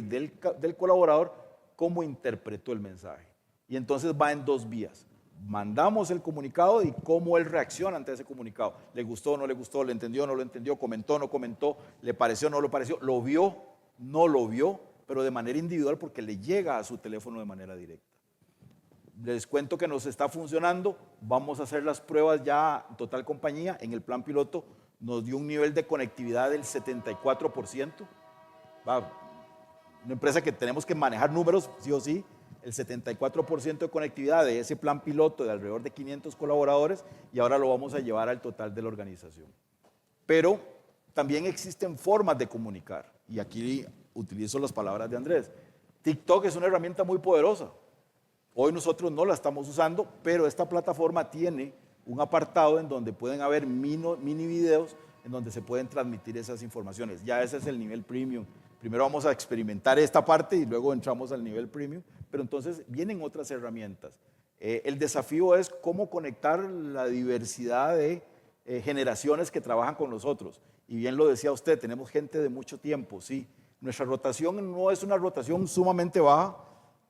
del colaborador cómo interpretó el mensaje. Y entonces va en dos vías. Mandamos el comunicado y cómo él reacciona ante ese comunicado. ¿Le gustó, no le gustó, le entendió, no lo entendió, comentó, no comentó, le pareció, no le pareció, lo vio, no lo vio, pero de manera individual porque le llega a su teléfono de manera directa? Les cuento que nos está funcionando, vamos a hacer las pruebas ya en total compañía. En el plan piloto nos dio un nivel de conectividad del 74%. Una empresa que tenemos que manejar números, sí o sí, el 74% de conectividad de ese plan piloto de alrededor de 500 colaboradores, y ahora lo vamos a llevar al total de la organización. Pero también existen formas de comunicar, y aquí utilizo las palabras de Andrés. TikTok es una herramienta muy poderosa. Hoy nosotros no la estamos usando, pero esta plataforma tiene un apartado en donde pueden haber mini videos en donde se pueden transmitir esas informaciones. Ya ese es el nivel premium. Primero vamos a experimentar esta parte y luego entramos al nivel premium, pero entonces vienen otras herramientas. El desafío es cómo conectar la diversidad de generaciones que trabajan con nosotros. Y bien lo decía usted, tenemos gente de mucho tiempo, sí. Nuestra rotación no es una rotación sumamente baja,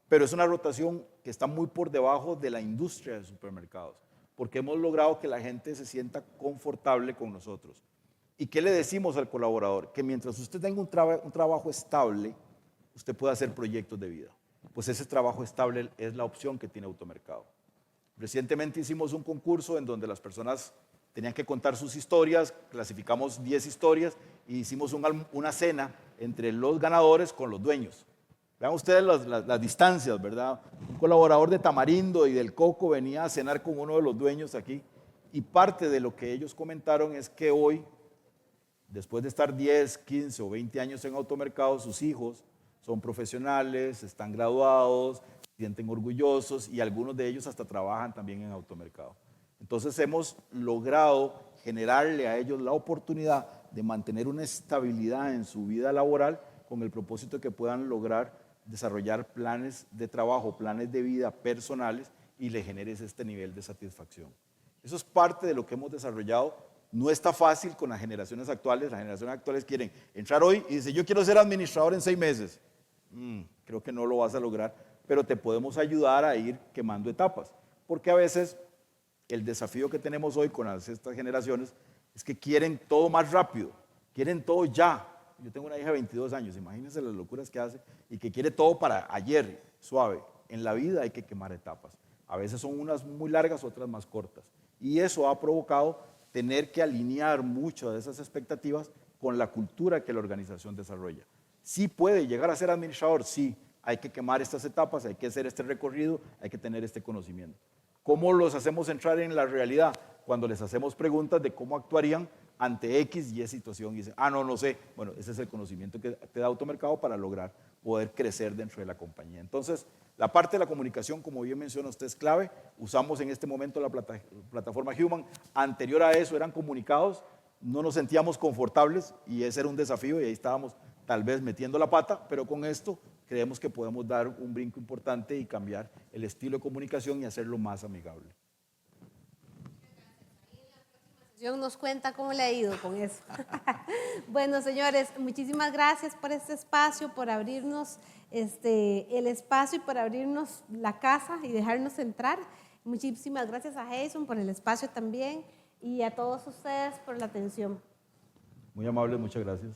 pero es una rotación que está muy por debajo de la industria de supermercados, porque hemos logrado que la gente se sienta confortable con nosotros. ¿Y qué le decimos al colaborador? Que mientras usted tenga un trabajo estable, usted puede hacer proyectos de vida. Pues ese trabajo estable es la opción que tiene Automercado. Recientemente hicimos un concurso en donde las personas tenían que contar sus historias, clasificamos 10 historias y hicimos una cena entre los ganadores con los dueños. Vean ustedes las distancias, ¿verdad? Un colaborador de Tamarindo y del Coco venía a cenar con uno de los dueños aquí, y parte de lo que ellos comentaron es que hoy, después de estar 10, 15 o 20 años en Automercado, sus hijos son profesionales, están graduados, se sienten orgullosos y algunos de ellos hasta trabajan también en Automercado. Entonces hemos logrado generarle a ellos la oportunidad de mantener una estabilidad en su vida laboral con el propósito de que puedan lograr desarrollar planes de trabajo, planes de vida personales y le generes este nivel de satisfacción. Eso es parte de lo que hemos desarrollado. No está fácil con las generaciones actuales. Las generaciones actuales quieren entrar hoy y dicen, yo quiero ser administrador en 6 meses. Creo que no lo vas a lograr, pero te podemos ayudar a ir quemando etapas. Porque a veces el desafío que tenemos hoy con estas generaciones es que quieren todo más rápido, quieren todo ya. Yo tengo una hija de 22 años, imagínense las locuras que hace y que quiere todo para ayer, suave. En la vida hay que quemar etapas. A veces son unas muy largas, otras más cortas. Y eso ha provocado tener que alinear muchas de esas expectativas con la cultura que la organización desarrolla. Sí puede llegar a ser administrador, sí, hay que quemar estas etapas, hay que hacer este recorrido, hay que tener este conocimiento. ¿Cómo los hacemos entrar en la realidad? Cuando les hacemos preguntas de cómo actuarían ante X y Y situación y dicen, no sé. Bueno, ese es el conocimiento que te da Automercado para lograr poder crecer dentro de la compañía. Entonces, la parte de la comunicación, como bien menciona usted, es clave. Usamos en este momento la plataforma Human. Anterior a eso eran comunicados, no nos sentíamos confortables y ese era un desafío y ahí estábamos tal vez metiendo la pata, pero con esto creemos que podemos dar un brinco importante y cambiar el estilo de comunicación y hacerlo más amigable. Nos cuenta cómo le ha ido con eso. Bueno, señores, muchísimas gracias por este espacio, por abrirnos el espacio y por abrirnos la casa y dejarnos entrar. Muchísimas gracias a Jason por el espacio también y a todos ustedes por la atención. Muy amable, muchas gracias.